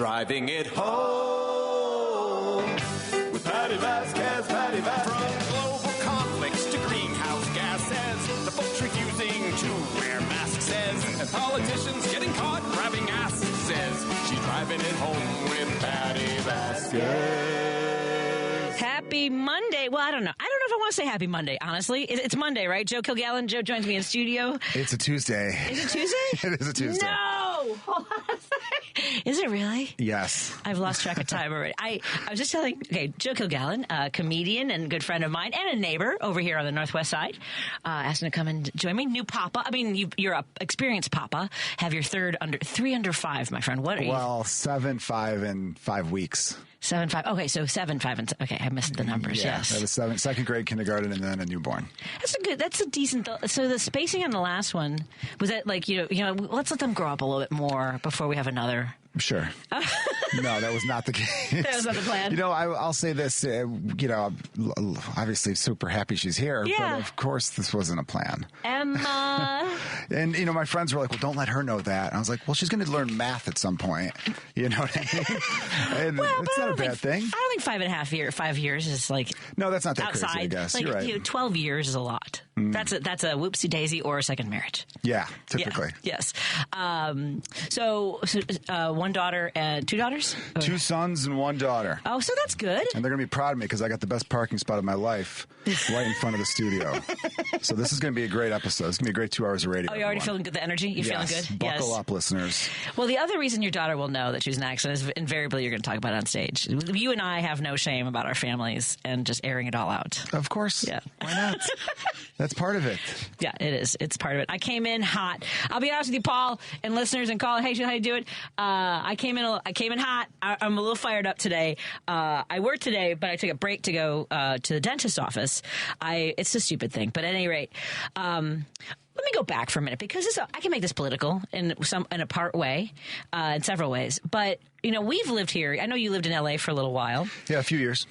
Driving it home with Patti Vasquez, Patti Vasquez. From global conflicts to greenhouse gases, the folks refusing to wear masks says, and politicians getting caught grabbing asses says, she's driving it home with Patti Vasquez. Happy Monday. Well, I don't know. I don't know if I want to say happy Monday, honestly. It's Monday, right? Joe Kilgallon. Joe joins me in studio. It's a Tuesday. Is it Tuesday? It is a Tuesday. No! Is it really? Yes. I've lost track of time already. I was just telling, Joe Kilgallon, a comedian and good friend of mine and a neighbor over here on the Northwest side, asked him to come and join me. New papa. I mean, you're an experienced papa. Have your three under five, my friend. What are you? Well, 7, 5, and 5 weeks. 7, 5. Okay, so 7, 5, and okay. I missed the numbers. Yeah, Yes, that was second grade, kindergarten, and then a newborn. That's a decent. So the spacing on the last one was that like let's let them grow up a little bit more before we have another. Sure. No, that was not the case. That was not the plan. I'll say this. Obviously, super happy she's here, Yeah. but of course, this wasn't a plan. Emma. And my friends were like, "Well, don't let her know that." And I was like, "Well, she's going to learn math at some point." You know what I mean? And it's not a bad thing. I don't think 5 years is like No, that's not that outside. crazy. I guess Like, you're right. 12 years is a lot. That's a whoopsie daisy or a second marriage. Yeah, typically. Yeah, yes. So one daughter and 2 daughters? 2 sons and 1 daughter. Oh, so that's good. And they're going to be proud of me because I got the best parking spot of my life right in front of the studio. So this is going to be a great episode. It's going to be a great 2 hours of radio. Oh, you're already feeling good? The energy? You're feeling good? Buckle up, listeners. Well, the other reason your daughter will know that she's an accident is invariably you're going to talk about it on stage. You and I have no shame about our families and just airing it all out. Of course. Yeah. Why not? That's part of it. Yeah, it is. It's part of it. I came in hot. I'll be honest with you, Paul, and listeners and call. Hey, how you do it? I came in hot. I'm a little fired up today. I worked today, but I took a break to go to the dentist's office. It's a stupid thing, but at any rate, let me go back for a minute because I can make this political in a part way, in several ways. But we've lived here. I know you lived in LA for a little while. Yeah, a few years.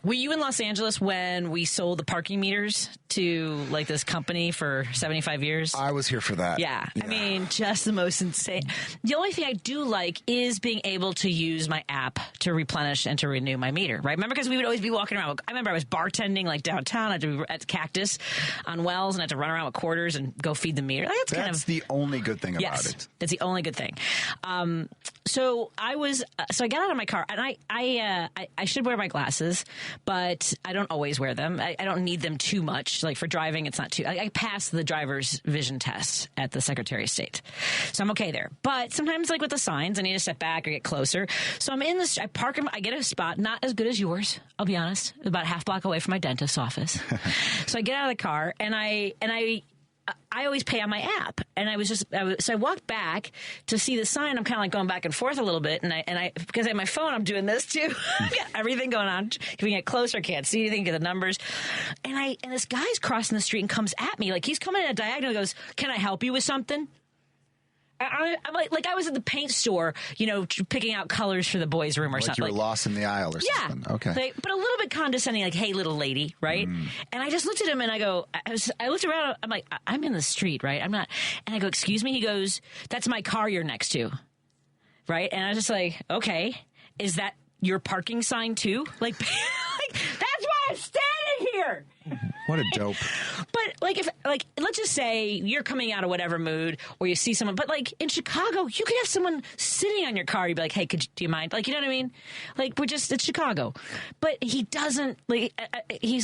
Were you in Los Angeles when we sold the parking meters to like this company for 75 years? I was here for that. Yeah. I mean, just the most insane. The only thing I do like is being able to use my app to replenish and to renew my meter, right? Remember, because we would always be walking around. I remember I was bartending like downtown. I had to be at Cactus on Wells and I had to run around with quarters and go feed the meter. That's the only good thing about it. That's the only good thing. So I got out of my car and I should wear my glasses, but I don't always wear them. I don't need them too much. Like for driving, it's not too. I passed the driver's vision test at the Secretary of State, so I'm okay there. But sometimes, like with the signs, I need to step back or get closer. So I'm in this. I park. I get a spot not as good as yours. I'll be honest. About a half block away from my dentist's office. So I get out of the car and I always pay on my app, and so I walked back to see the sign. I'm kind of like going back and forth a little bit, and I because I have my phone, I'm doing this too. I've got everything going on. If we get closer, can't see anything, get the numbers, and this guy's crossing the street and comes at me like he's coming at a diagonal. He goes, "Can I help you with something?" I'm like I was at the paint store, picking out colors for the boys' room or something. Like you were lost in the aisle or something. Yeah. Okay. But a little bit condescending, like, "Hey, little lady," right? And I just looked at him and I go, I looked around. I'm like, I'm in the street, right? I'm not. And I go, "Excuse me?" He goes, "That's my car you're next to." Right? And I was just like, okay, is that your parking sign too? Like that's why I'm standing here. What a dope. But let's just say you're coming out of whatever mood or you see someone, but like in Chicago, you could have someone sitting on your car. You'd be like, "Hey, do you mind?" Like, you know what I mean? Like, it's Chicago. But he doesn't, like, he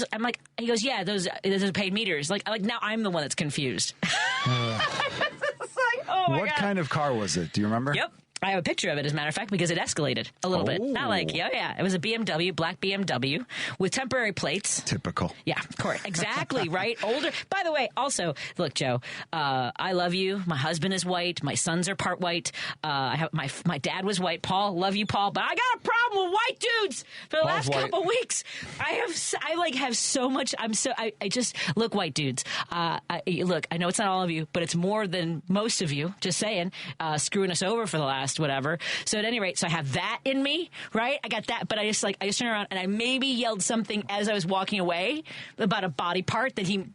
goes, "Yeah, those are paid meters." Like now I'm the one that's confused. It's like, oh my God. What kind of car was it? Do you remember? Yep. I have a picture of it, as a matter of fact, because it escalated a little bit. Not like, yeah. It was a BMW, black BMW, with temporary plates. Typical. Yeah, correct. Exactly, right? Older. By the way, also, look, Joe, I love you. My husband is white. My sons are part white. I have my dad was white. Paul, love you, Paul. But I got a problem with white dudes for the last couple weeks. I have so much. I just, look, white dudes. Look, I know it's not all of you, but it's more than most of you, just saying, screwing us over for the last fast, whatever. So at any rate, so I have that in me, right? I got that, but I just turned around and I maybe yelled something as I was walking away about a body part that he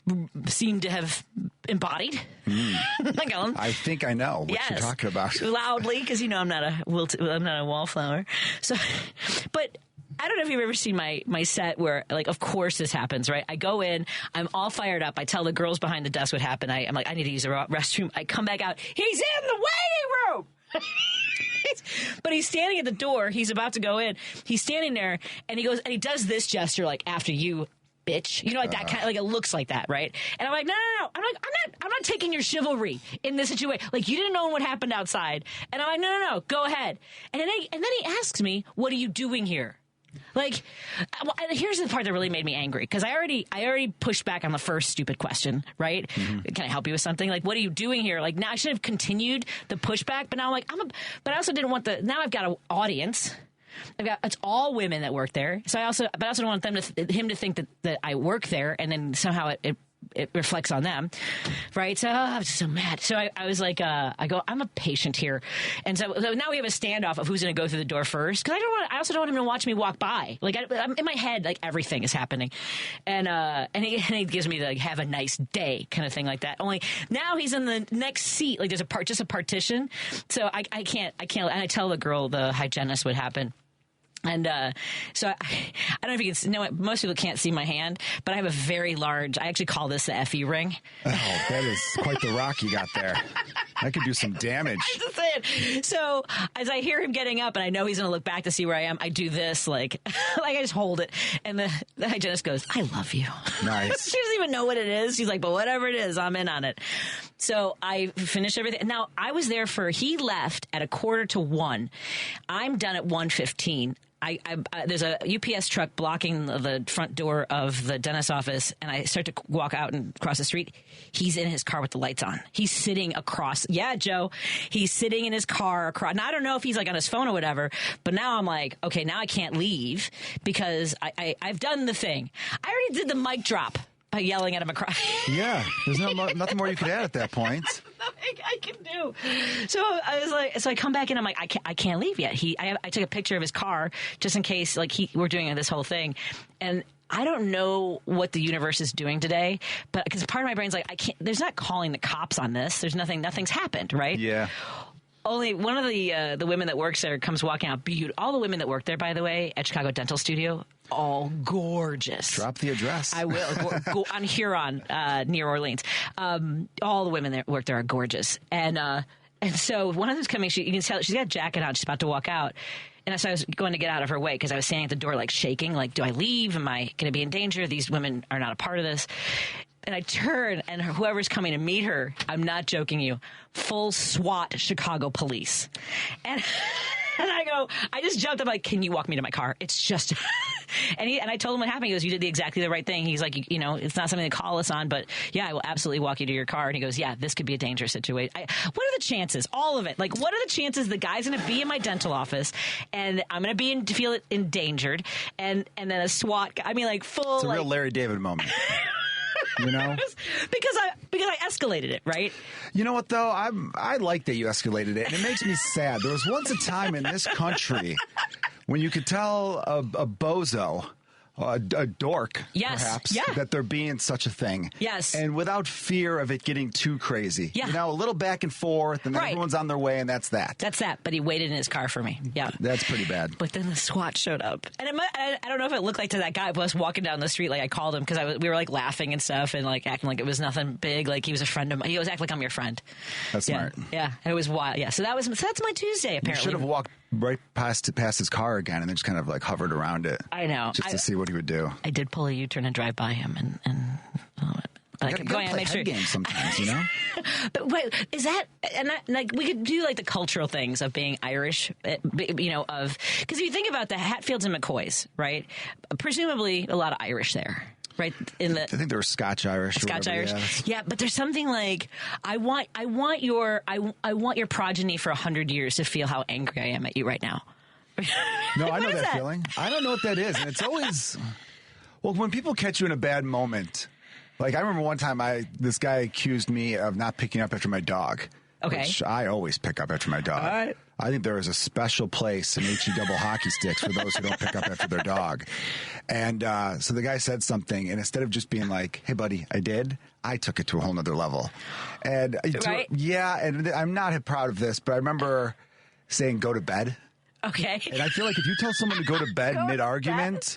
seemed to have embodied. I think I know what you're talking about. Loudly, because I'm not a wallflower. So, but I don't know if you've ever seen my set where, like, of course this happens, right? I go in, I'm all fired up. I tell the girls behind the desk what happened. I'm like, I need to use the restroom. I come back out. He's in the waiting room. But he's standing at the door. He's about to go in. He's standing there, and he goes, and he does this gesture, like, after you, bitch. Like that kind of, like, it looks like that, right? And I'm like, no. I'm not taking your chivalry in this situation. Like, you didn't know what happened outside. And I'm like, no, go ahead. And then he asks me, what are you doing here? Like, well, here's the part that really made me angry, because I already pushed back on the first stupid question, right? Mm-hmm. Can I help you with something? Like, what are you doing here? Like, now I should have continued the pushback, but now I'm like, but I also didn't want now I've got an audience. It's all women that work there. So I also don't want him to think that I work there, and then somehow it reflects on them, right? So I was so mad. So I was like, I'm a patient here, and so now we have a standoff of who's going to go through the door first, because I also don't want him to watch me walk by. Like, I'm in my head, like, everything is happening, and he gives me the, like, have a nice day kind of thing, like that. Only now he's in the next seat, like, there's just a partition, so I can't. And I tell the girl, the hygienist, what happened. And so I don't know if you can know it. Most people can't see my hand, but I have a very large, I actually call this the FE ring. Oh, that is quite the rock you got there. That could do some damage. I'm just saying. So as I hear him getting up and I know he's going to look back to see where I am, I do this, like I just hold it. And the hygienist goes, I love you. Nice. She doesn't even know what it is. She's like, but whatever it is, I'm in on it. So I finished everything. Now, I was there he left at 1:45. I'm done at 1:15. There's a UPS truck blocking the front door of the dentist's office, and I start to walk out and cross the street. He's in his car with the lights on. He's sitting across. Yeah, Joe. He's sitting in his car across. Now, I don't know if he's, like, on his phone or whatever, but now I'm like, okay, now I can't leave because I've done the thing. I already did the mic drop by yelling at him across. Yeah, there's nothing more you could add at that point. Nothing I can do. So I was like, so I come back in. I'm like, I can't leave yet. I took a picture of his car just in case, like, we're doing this whole thing, and I don't know what the universe is doing today, but because part of my brain's like, I can't. There's not calling the cops on this. There's nothing's happened, right? Yeah. Only one of the women that works there comes walking out. All the women that work there, by the way, at Chicago Dental Studio, all gorgeous. Drop the address. I will. Go on Huron, near Orleans. All the women that work there are gorgeous. And so one of them's coming. You can tell she's got a jacket on. She's about to walk out. And so I was going to get out of her way because I was standing at the door, like, shaking. Like, do I leave? Am I going to be in danger? These women are not a part of this. And I turn, and whoever's coming to meet her, I'm not joking you, full SWAT Chicago police. And I just jumped up, like, can you walk me to my car? It's just, and I told him what happened. He goes, you did exactly the right thing. He's like, it's not something to call us on, but yeah, I will absolutely walk you to your car. And he goes, yeah, this could be a dangerous situation. What are the chances? All of it. Like, what are the chances the guy's going to be in my dental office and I'm going to feel endangered and then a SWAT guy, I mean, like, full. It's a real Larry David moment. You know, because I escalated it, right? You know what, though? I like that you escalated it, and it makes me sad. There was once a time in this country when you could tell a bozo, a dork, yes. perhaps, yeah. that they're being such a thing. Yes. And without fear of it getting too crazy. Yeah. You know, a little back and forth, and then right. everyone's on their way, and that's that. That's that. But he waited in his car for me. Yeah. That's pretty bad. But then the SWAT showed up. And I don't know if it looked like to that guy who was walking down the street, like I called him, because we were, like, laughing and stuff and, like, acting like it was nothing big. Like, he was a friend of mine. He was acting like I'm your friend. That's smart. Yeah. And it was wild. Yeah. So that's my Tuesday, apparently. You should have walked right past his car again and then just kind of, like, hovered around it. I know. Just to see what he would do. I did pull a U-turn and drive by him You gotta play head games sometimes, you know? But wait, is that, and like, we could do, like, the cultural things of being Irish, because if you think about the Hatfields and McCoys, right? Presumably a lot of Irish there. Right I think they were Scotch-Irish. Scotch-Irish, yeah. But there's something like I want your progeny for 100 years to feel how angry I am at you right now. No, I know that feeling. I don't know what that is, and it's always when people catch you in a bad moment. Like, I remember one time this guy accused me of not picking up after my dog. Okay. Which I always pick up after my dog. All right. I think there is a special place in HE double hockey sticks for those who don't pick up after their dog. And so the guy said something, and instead of just being like, hey, buddy, I took it to a whole nother level. And Right? and I'm not proud of this, but I remember saying go to bed. Okay. And I feel like if you tell someone to go to bed mid-argument,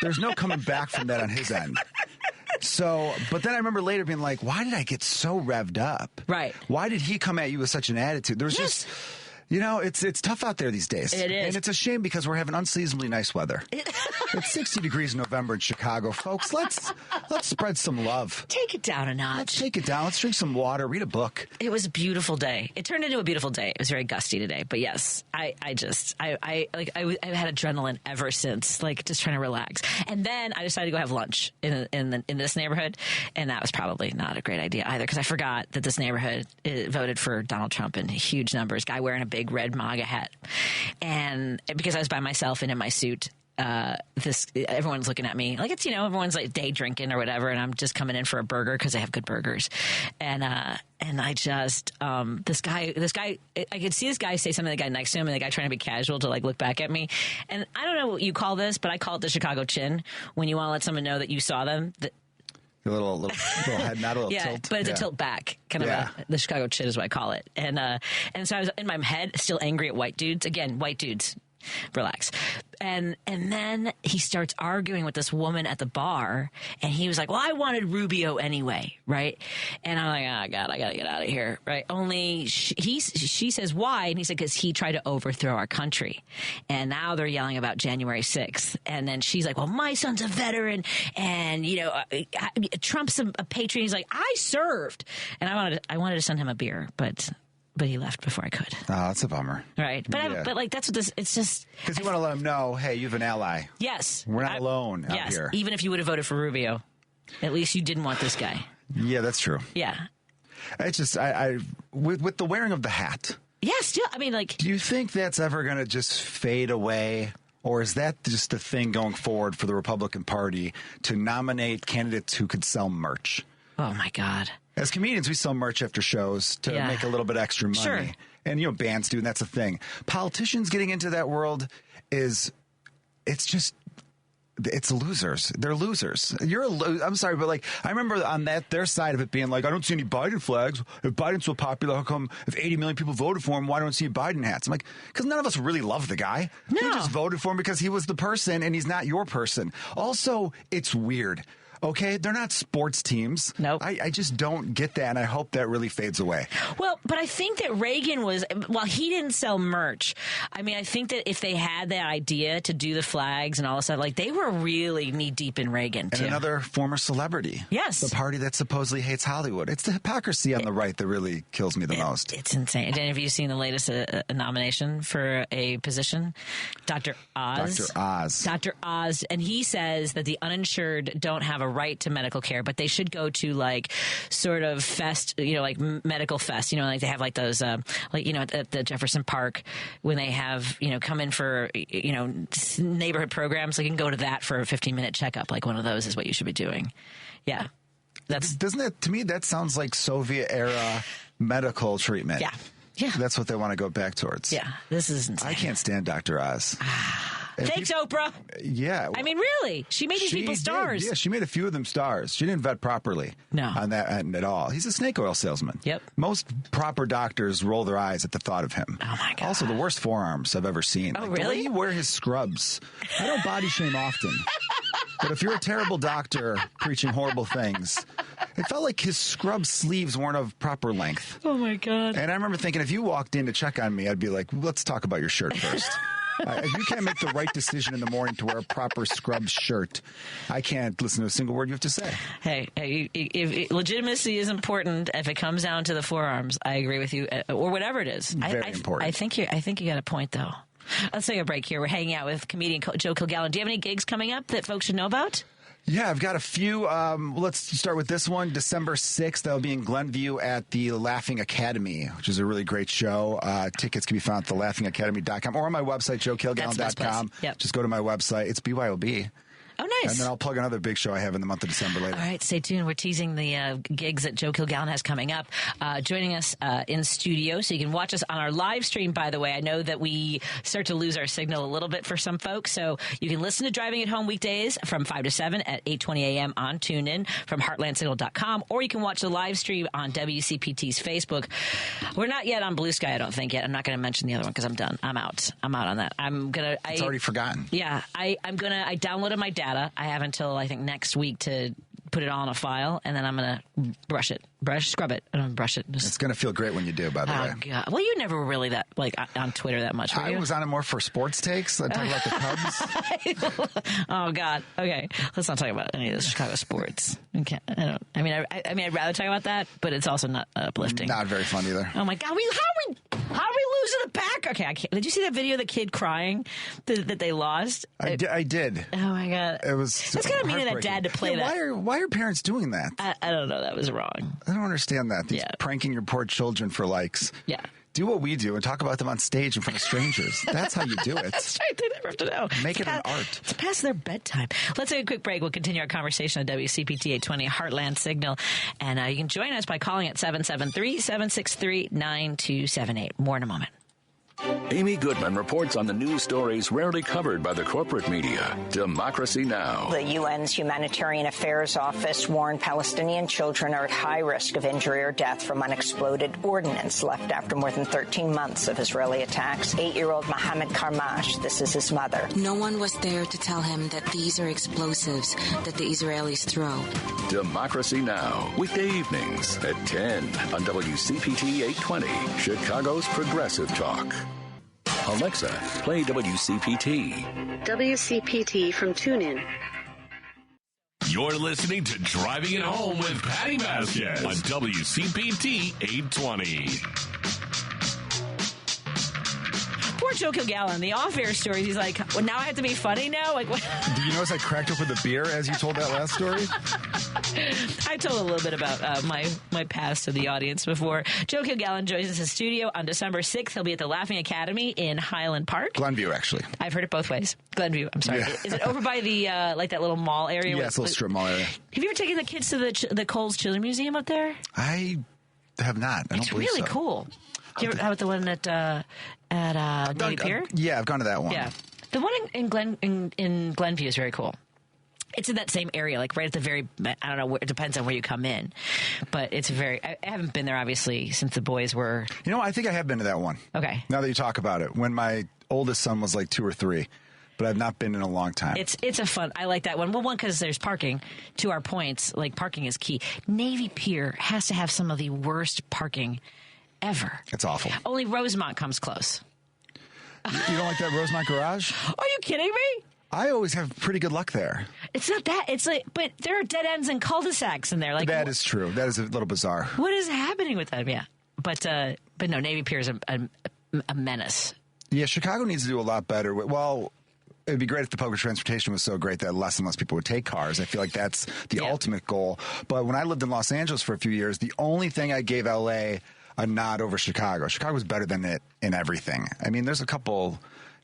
there's no coming back from that on his end. So, but then I remember later being like, why did I get so revved up? Right. Why did he come at you with such an attitude? There was just... it's tough out there these days. It is. And it's a shame because we're having unseasonably nice weather. It's 60 degrees in November in Chicago. Folks, let's spread some love. Take it down a notch. Let's take it down. Let's drink some water, read a book. It was a beautiful day. It turned into a beautiful day. It was very gusty today. But yes, I had adrenaline ever since, like just trying to relax. And then I decided to go have lunch in this neighborhood. And that was probably not a great idea either because I forgot that this neighborhood voted for Donald Trump in huge numbers. Guy wearing a big red MAGA hat. And because I was by myself and in my suit, everyone's looking at me like it's, everyone's like day drinking or whatever. And I'm just coming in for a burger because they have good burgers. And I just, this guy, I could see this guy say something to the guy next to him and the guy trying to be casual to like look back at me. And I don't know what you call this, but I call it the Chicago chin when you want to let someone know that you saw them. A little head, not a little tilt. But it's a tilt back, kind of the Chicago chin is what I call it. And so I was in my head still angry at white dudes. Again, white dudes, relax. And then he starts arguing with this woman at the bar, and he was like, well, I wanted Rubio anyway, right? And I'm like, oh, God, I got to get out of here, right? Only she says, why? And he said, because he tried to overthrow our country. And now they're yelling about January 6th. And then she's like, well, my son's a veteran, and, Trump's a patriot. He's like, I served. And I wanted to send him a beer, but he left before I could. Oh, that's a bummer. Right. But but like that's what this it's just because you want to let him know, hey, you have an ally. Yes. We're not alone out here. Even if you would have voted for Rubio, at least you didn't want this guy. Yeah, that's true. Yeah. It's just I with the wearing of the hat. Yeah, still I mean like do you think that's ever going to just fade away? Or is that just a thing going forward for the Republican Party to nominate candidates who could sell merch? Oh my God. As comedians, we sell merch after shows to make a little bit extra money. Sure. And, bands do, and that's a thing. Politicians getting into that world it's losers. They're losers. I'm sorry, but like, I remember on their side of it being like, I don't see any Biden flags. If Biden's so popular, how come if 80 million people voted for him, why don't I see Biden hats? I'm like, because none of us really love the guy. No. We just voted for him because he was the person and he's not your person. Also, it's weird. Okay, they're not sports teams. Nope. I just don't get that, and I hope that really fades away. Well, but I think that Reagan while he didn't sell merch, I mean, I think that if they had that idea to do the flags and all this stuff, like they were really knee deep in Reagan, too. And another former celebrity. Yes. The party that supposedly hates Hollywood. It's the hypocrisy on the right that really kills me the most. It's insane. And have you seen the latest nomination for a position? Dr. Oz. Dr. Oz. And he says that the uninsured don't have a right to medical care, but they should go to like sort of fest, like medical fest, like they have like those, at the Jefferson Park when they have, come in for, neighborhood programs. Like you can go to that for a 15-minute checkup. Like one of those is what you should be doing. Yeah. Doesn't that, to me, that sounds like Soviet era medical treatment. Yeah. Yeah. That's what they want to go back towards. Yeah. This is insane. I can't stand Dr. Oz. Thanks, Oprah. Yeah. I mean, really? She made these people stars. Yeah, she made a few of them stars. She didn't vet properly on that end at all. He's a snake oil salesman. Yep. Most proper doctors roll their eyes at the thought of him. Oh, my God. Also, the worst forearms I've ever seen. Oh, like, really? The way you wear his scrubs. I don't body shame often. But if you're a terrible doctor preaching horrible things, it felt like his scrub sleeves weren't of proper length. Oh, my God. And I remember thinking, if you walked in to check on me, I'd be like, let's talk about your shirt first. If you can't make the right decision in the morning to wear a proper scrub shirt, I can't listen to a single word you have to say. Hey, if legitimacy is important, if it comes down to the forearms, I agree with you, or whatever it is. Very important. I think you got a point, though. Let's take a break here. We're hanging out with comedian Joe Kilgallon. Do you have any gigs coming up that folks should know about? Yeah, I've got a few. Let's start with this one. December 6th, I'll be in Glenview at the Laughing Academy, which is a really great show. Tickets can be found at thelaughingacademy.com or on my website, joekilgallon.com. Yep. Just go to my website. It's BYOB. Oh, nice. And then I'll plug another big show I have in the month of December later. All right, stay tuned. We're teasing the gigs that Joe Kilgallon has coming up. Joining us in studio, so you can watch us on our live stream, by the way. I know that we start to lose our signal a little bit for some folks, so you can listen to Driving at Home weekdays from 5 to 7 at 8:20 a.m. on TuneIn from heartlandsignal.com, or you can watch the live stream on WCPT's Facebook. We're not yet on Blue Sky, I don't think yet. I'm not going to mention the other one because I'm done. I'm out on that. It's already forgotten. Yeah, I downloaded my data. I have until I think next week to put it all in a file, and then I'm going to scrub it, and brush it. It's going to feel great when you do, by the way. God. Well, you never were really that, like, on Twitter that much, were you? I was on it more for sports takes. I talk about the Cubs. Oh, God. Okay. Let's not talk about any of this Chicago sports. Okay. I'd rather talk about that, but it's also not uplifting. Not very fun either. Oh, my God. How are we losing the pack? Okay, I can't. Did you see that video of the kid crying that they lost? I did. Oh, my God. It was That's kind of mean of that dad to play that. Why are parents doing that? I don't know. That was wrong. I don't understand that. These pranking your poor children for likes. Yeah. Do what we do and talk about them on stage in front of strangers. That's how you do it. That's right. They never have to know. Make it an art. It's past their bedtime. Let's take a quick break. We'll continue our conversation on WCPT 820 Heartland Signal. And you can join us by calling at 773-763-9278. More in a moment. Amy Goodman reports on the news stories rarely covered by the corporate media. Democracy Now! The UN's Humanitarian Affairs Office warned Palestinian children are at high risk of injury or death from unexploded ordnance left after more than 13 months of Israeli attacks. 8-year-old Mohammed Karmash, this is his mother. No one was there to tell him that these are explosives that the Israelis throw. Democracy Now! Weekday evenings at 10 on WCPT 820, Chicago's Progressive Talk. Alexa, play WCPT. WCPT from TuneIn. You're listening to Driving It Home with Patti Vasquez on WCPT 820. Poor Joe Kilgallon, the off-air stories. He's like, well, now I have to be funny now? Like, what? Do you notice I cracked open the beer as you told that last story? I told a little bit about my past to the audience before. Joe Kilgallon joins us in studio on December 6th. He'll be at the Laughing Academy in Highland Park. Glenview, actually. I've heard it both ways. Glenview, I'm sorry. Yeah. Is it over by the, like that little mall area? Yeah, it's a little strip mall area. Have you ever taken the kids to the Coles Children's Museum up there? I have not. It's really cool. Do you ever have the one at Navy Pier? Yeah, I've gone to that one. Yeah. The one in Glenview is very cool. It's in that same area, like right at the very, I don't know, it depends on where you come in. But it's I haven't been there, obviously, since the boys were... You know, I think I have been to that one. Okay. Now that you talk about it. When my oldest son was like 2 or 3. But I've not been in a long time. It's a fun... I like that one. Well, one, because there's parking. To our points, like, parking is key. Navy Pier has to have some of the worst parking ever. It's awful. Only Rosemont comes close. You don't like that Rosemont garage? Are you kidding me? I always have pretty good luck there. It's not that. It's like, but there are dead ends and cul-de-sacs in there. Like that is true. That is a little bizarre. What is happening with them? Yeah, but no, Navy Pier is a menace. Yeah, Chicago needs to do a lot better. Well, it'd be great if the public transportation was so great that less and less people would take cars. I feel like that's the ultimate goal. But when I lived in Los Angeles for a few years, the only thing I gave LA a nod over Chicago. Chicago was better than it in everything. I mean, there's a couple...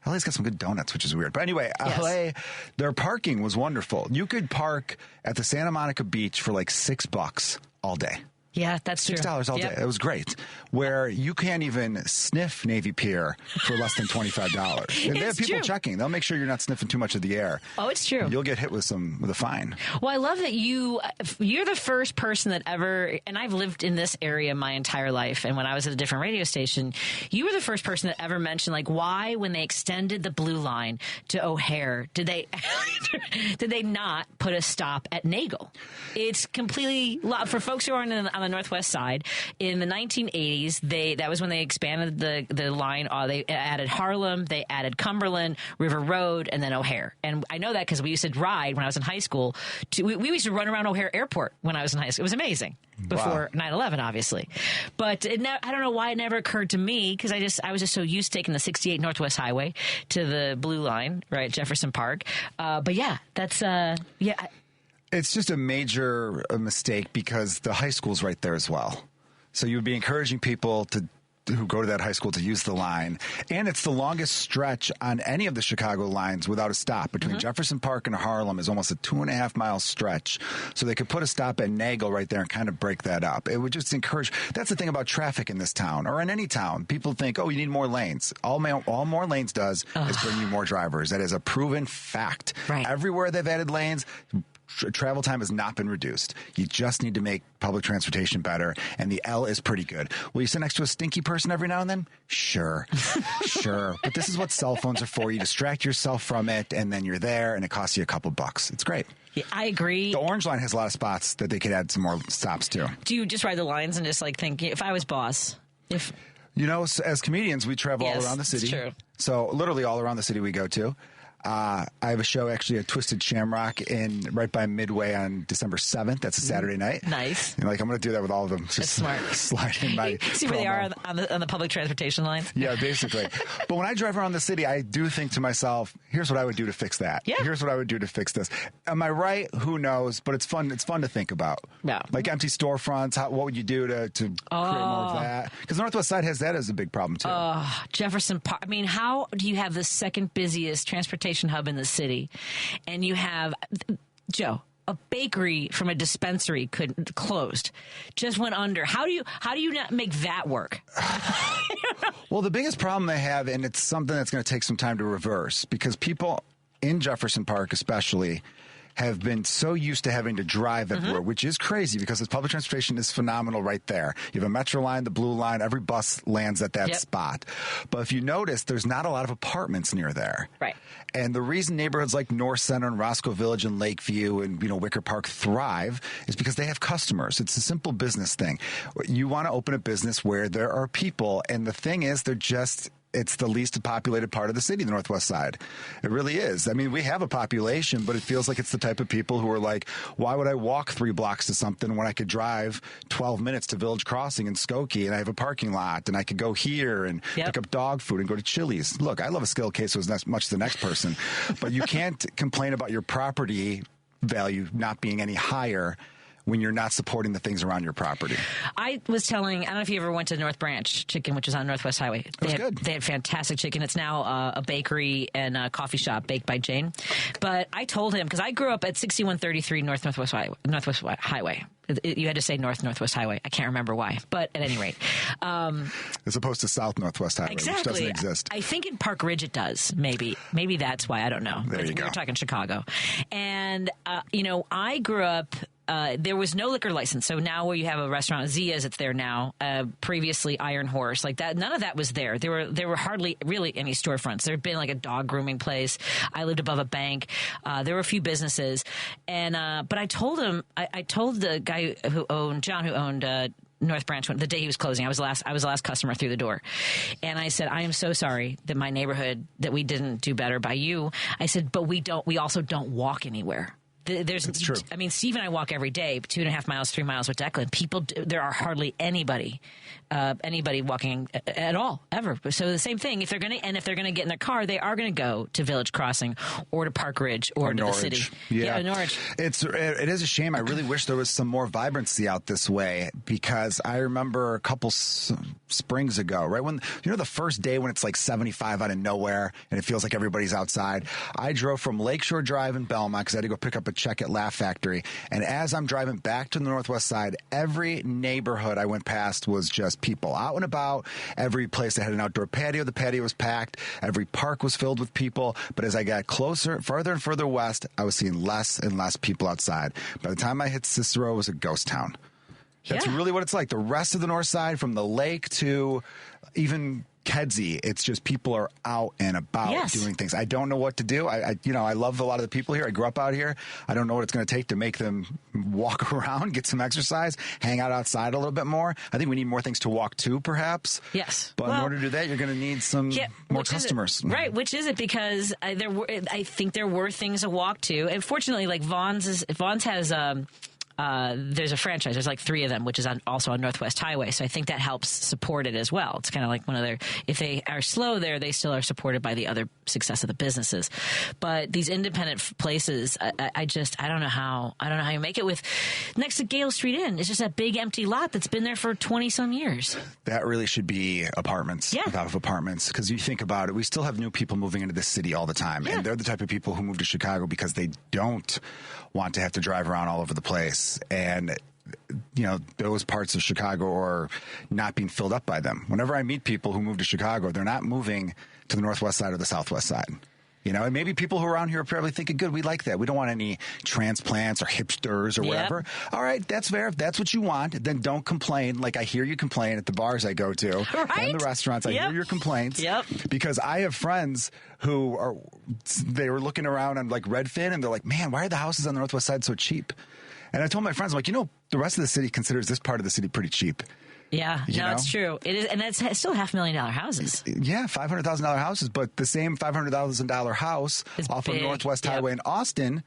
LA's got some good donuts, which is weird. But anyway, yes. LA, their parking was wonderful. You could park at the Santa Monica Beach for like $6 all day. Yeah, that's true. $6 all day. It was great. Where you can't even sniff Navy Pier for less than $25. And they have people checking. They'll make sure you're not sniffing too much of the air. Oh, it's true. You'll get hit with a fine. Well, I love that you're the first person that ever, and I've lived in this area my entire life, and when I was at a different radio station, you were the first person that ever mentioned, like, why, when they extended the Blue Line to O'Hare, did they not put a stop at Nagel? It's completely, for folks who aren't on the Northwest side, in the 1980s, that was when they expanded the line. They added Harlem, they added Cumberland, River Road, and then O'Hare. And I know that because we used to ride when I was in high school. We used to run around O'Hare Airport when I was in high school. It was amazing. Before 9/11, obviously. But I don't know why it never occurred to me, because I was just so used to taking the 68 Northwest Highway to the Blue Line, right, Jefferson Park. But yeah, that's It's just a major mistake because the high school's right there as well. So you would be encouraging people to who go to that high school to use the line. And it's the longest stretch on any of the Chicago lines without a stop. Between Jefferson Park and Harlem is almost a 2.5 mile stretch. So they could put a stop at Nagel right there and kind of break that up. It would just encourage. That's the thing about traffic in this town or in any town. People think, oh, you need more lanes. All more lanes does is bring you more drivers. That is a proven fact. Right. Everywhere they've added lanes, travel time has not been reduced. You just need to make public transportation better, and the L is pretty good. Will you sit next to a stinky person every now and then? Sure. Sure. But this is what cell phones are for. You distract yourself from it, and then you're there, and it costs you a couple bucks. It's great. Yeah, I agree. The Orange Line has a lot of spots that they could add some more stops to. Do you just ride the lines and just like think, if I was boss, You know, as comedians, we travel all around the city. That's true. So literally all around the city we go to. I have a show actually at Twisted Shamrock right by Midway on December 7th. That's a Saturday night. Nice. And I'm going to do that with all of them. That's Just smart. Slide in my See where they are on the public transportation lines? Yeah, basically. But when I drive around the city, I do think to myself, here's what I would do to fix that. Yeah. Here's what I would do to fix this. Am I right? Who knows? But it's fun. It's fun to think about. Yeah. Like empty storefronts. What would you do to create more of that? Because the Northwest Side has that as a big problem, too. Jefferson Park. I mean, how do you have the second busiest transportation hub in the city? And you have, Joe, a bakery from a dispensary closed, just went under. How do you not make that work? Well, the biggest problem they have, and it's something that's going to take some time to reverse, because people in Jefferson Park especially have been so used to having to drive everywhere, which is crazy because the public transportation is phenomenal right there. You have a Metro line, the Blue Line, every bus lands at that spot. But if you notice, there's not a lot of apartments near there. Right. And the reason neighborhoods like North Center and Roscoe Village and Lakeview and Wicker Park thrive is because they have customers. It's a simple business thing. You want to open a business where there are people, and the thing is, it's the least populated part of the city, the Northwest Side. It really is. I mean, we have a population, but it feels like it's the type of people who are like, why would I walk 3 blocks to something when I could drive 12 minutes to Village Crossing in Skokie and I have a parking lot and I could go here and pick up dog food and go to Chili's. Look, I love a scale queso as much as the next person, but you can't complain about your property value not being any higher when you're not supporting the things around your property. I don't know if you ever went to North Branch Chicken, which is on Northwest Highway. It was good. They had fantastic chicken. It's now a bakery and a coffee shop, Baked by Jane. But I told him, because I grew up at 6133 Northwest Highway. You had to say Northwest Highway. I can't remember why, but at any rate. As opposed to South Northwest Highway, exactly. Which doesn't exist. I think in Park Ridge it does, maybe. Maybe that's why. I don't know. There you go. We're talking Chicago. And, I grew up... there was no liquor license. So now where you have a restaurant, Zia's, it's there now. Previously Iron Horse, like that. None of that was there. There were hardly really any storefronts. There had been like a dog grooming place. I lived above a bank. There were a few businesses. And, but I told him, I told the guy who owned North Branch the day he was closing. I was the last customer through the door. And I said, I am so sorry that my neighborhood, that we didn't do better by you. I said, but we also don't walk anywhere. That's true. I mean, Steve and I walk every day, 2.5 miles, 3 miles with Declan. There are hardly anybody walking at all, ever. So the same thing, if they're going to get in their car, they are going to go to Village Crossing or to Park Ridge or to Norwich. The city. Yeah, Norwich. It is a shame. I really wish there was some more vibrancy out this way, because I remember a couple springs ago, right when, the first day when it's like 75 out of nowhere and it feels like everybody's outside. I drove from Lakeshore Drive in Belmont because I had to go pick up a check at Laugh Factory. And as I'm driving back to the Northwest Side, every neighborhood I went past was just people out and about. Every place that had an outdoor patio, the patio was packed. Every park was filled with people. But as I got farther and further west, I was seeing less and less people outside. By the time I hit Cicero, it was a ghost town. That's really what it's like. The rest of the North Side, from the lake to even Kedzie, it's just people are out and about doing things. I don't know what to do. I love a lot of the people here. I grew up out here. I don't know what it's going to take to make them walk around, get some exercise, hang out outside a little bit more. I think we need more things to walk to, perhaps. Yes. But in order to do that, you're going to need some more customers. Right. Which is it? Because I think there were things to walk to. And fortunately, like Vaughn's has there's a franchise. There's like 3 of them, which is also on Northwest Highway. So I think that helps support it as well. It's kind of like one of their, if they are slow there, they still are supported by the other success of the businesses. But these independent places, I don't know how you make it with next to Gale Street Inn. It's just that big empty lot that's been there for 20 some years. That really should be apartments. Yeah. Without apartments. Because you think about it, we still have new people moving into this city all the time. Yeah. And they're the type of people who move to Chicago because they don't want to have to drive around all over the place. And, you know, those parts of Chicago are not being filled up by them. Whenever I meet people who move to Chicago, they're not moving to the northwest side or the southwest side. You know, and maybe people who are around here are probably thinking, good, we like that. We don't want any transplants or hipsters or whatever. All right, that's fair. If that's what you want, then don't complain. Like I hear you complain at the bars I go to and the restaurants. I hear your complaints. Because I have friends who they were looking around on like Redfin and they're like, man, why are the houses on the northwest side so cheap? And I told my friends, I'm like, you know, the rest of the city considers this part of the city pretty cheap. Yeah, it's true. It is, and that's still $500,000 houses. Yeah, $500,000 houses, but the same $500,000 house off of Northwest Highway in Austin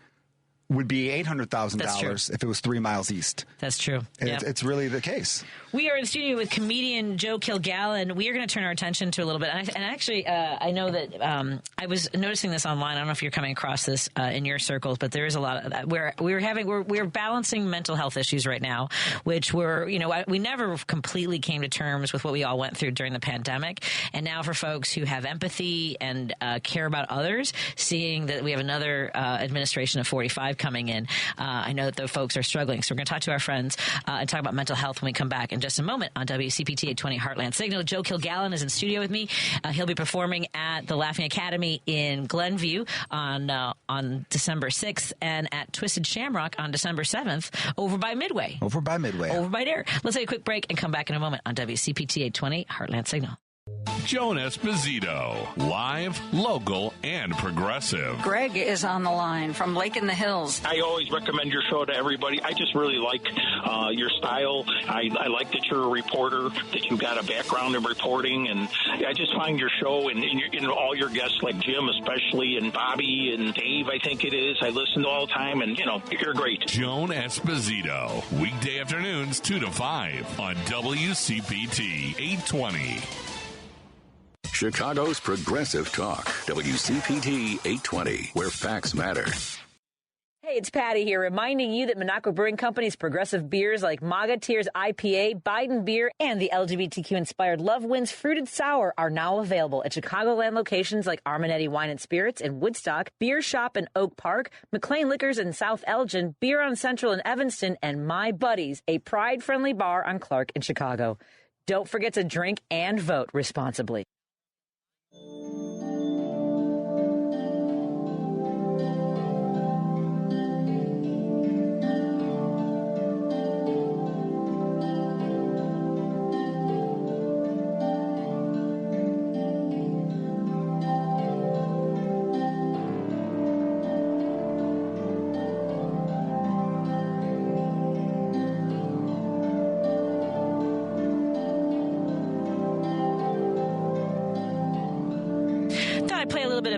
would be $800,000 if it was 3 miles east. That's true. It's really the case. We are in the studio with comedian Joe Kilgallon. We are going to turn our attention to a little bit. And actually, I know that I was noticing this online. I don't know if you're coming across this in your circles, but there is a lot of that. We're balancing mental health issues right now, which we never completely came to terms with what we all went through during the pandemic. And now for folks who have empathy and care about others, seeing that we have another administration of 45 coming in, I know that the folks are struggling. So we're going to talk to our friends and talk about mental health when we come back in just a moment on WCPT 820 Heartland Signal. Joe Kilgallon is in studio with me. He'll be performing at the Laughing Academy in Glenview on December 6th and at Twisted Shamrock on December 7th over by Midway. Over by there. Let's take a quick break and come back in a moment on WCPT 820 Heartland Signal. Joan Esposito, live, local, and progressive. Greg is on the line from Lake in the Hills. I always recommend your show to everybody. I just really like your style. I like that you're a reporter, that you've got a background in reporting, and I just find your show and all your guests, like Jim especially, and Bobby and Dave, I think it is. I listen to all the time, and, you're great. Joan Esposito, weekday afternoons 2 to 5 on WCPT 820. Chicago's Progressive Talk, WCPT 820, where facts matter. Hey, it's Patty here, reminding you that Minocqua Brewing Company's progressive beers like Maga Tears IPA, Biden Beer, and the LGBTQ-inspired Love Wins Fruited Sour are now available at Chicagoland locations like Armanetti Wine and Spirits in Woodstock, Beer Shop in Oak Park, McLean Liquors in South Elgin, Beer on Central in Evanston, and My Buddies, a pride-friendly bar on Clark in Chicago. Don't forget to drink and vote responsibly.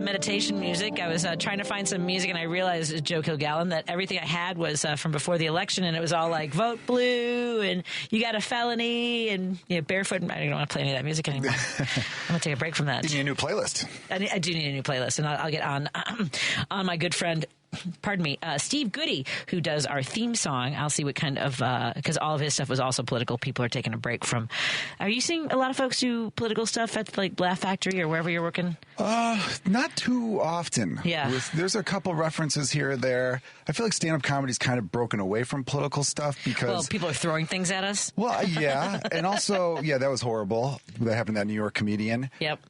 Meditation music. I was trying to find some music, and I realized, Joe Kilgallon, that everything I had was from before the election, and it was all like vote blue and you got a felony and barefoot. I don't want to play any of that music anymore. I'm going to take a break from that. You need a new playlist. I do need a new playlist, and I'll get on my good friend, pardon me, Steve Goody, who does our theme song. I'll see what kind of, because all of his stuff was also political. People are taking a break from. Are you seeing a lot of folks do political stuff at like Laugh Factory or wherever you're working? Not too often. Yeah. There's a couple references here or there. I feel like stand-up comedy's kind of broken away from political stuff because... Well, people are throwing things at us. Well, yeah. And also, that was horrible. That happened to that New York comedian. Yep.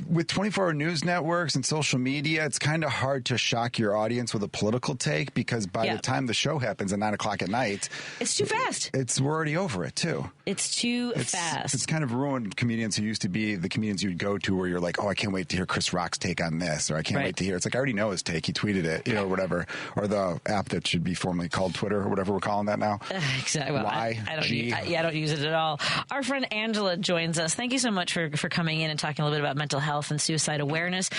With 24-hour news networks and social media, it's kind of hard to shock your audience with a political take because by the time the show happens at 9 o'clock at night... It's too fast. We're already over it, too. It's too fast. It's kind of ruined comedians who used to be the comedians you'd go to where you're like, oh, I can't wait to hear Chris Rock's take on this, or I can't wait to hear... It's like, I already know his take. He tweeted it, or whatever. Or the app that should be formerly called Twitter, or whatever we're calling that now. Exactly. Well, I don't use it at all. Our friend Angela joins us. Thank you so much for coming in and talking a little bit about mental health health and suicide awareness.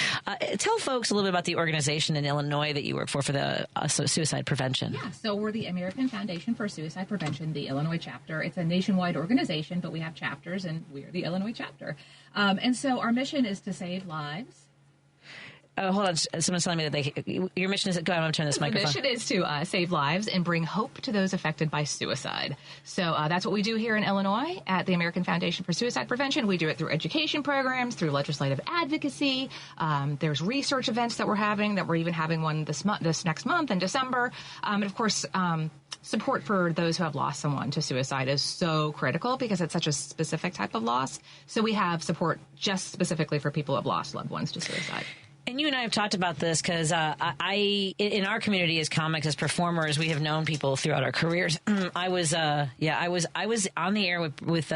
Tell folks a little bit about the organization in Illinois that you work for the suicide prevention. Yeah, so we're the American Foundation for Suicide Prevention, the Illinois chapter. It's a nationwide organization, but we have chapters, and we're the Illinois chapter. And so our mission is to save lives. Hold on. Someone's telling me that your mission is... Go ahead, I'm going to turn this microphone. The mission is to save lives and bring hope to those affected by suicide. So that's what we do here in Illinois at the American Foundation for Suicide Prevention. We do it through education programs, through legislative advocacy. There's research events that we're having, that we're even having one this next month in December. And, of course... support for those who have lost someone to suicide is so critical because it's such a specific type of loss. So we have support just specifically for people who have lost loved ones to suicide. And you and I have talked about this because in our community as comics, as performers, we have known people throughout our careers. I was on the air with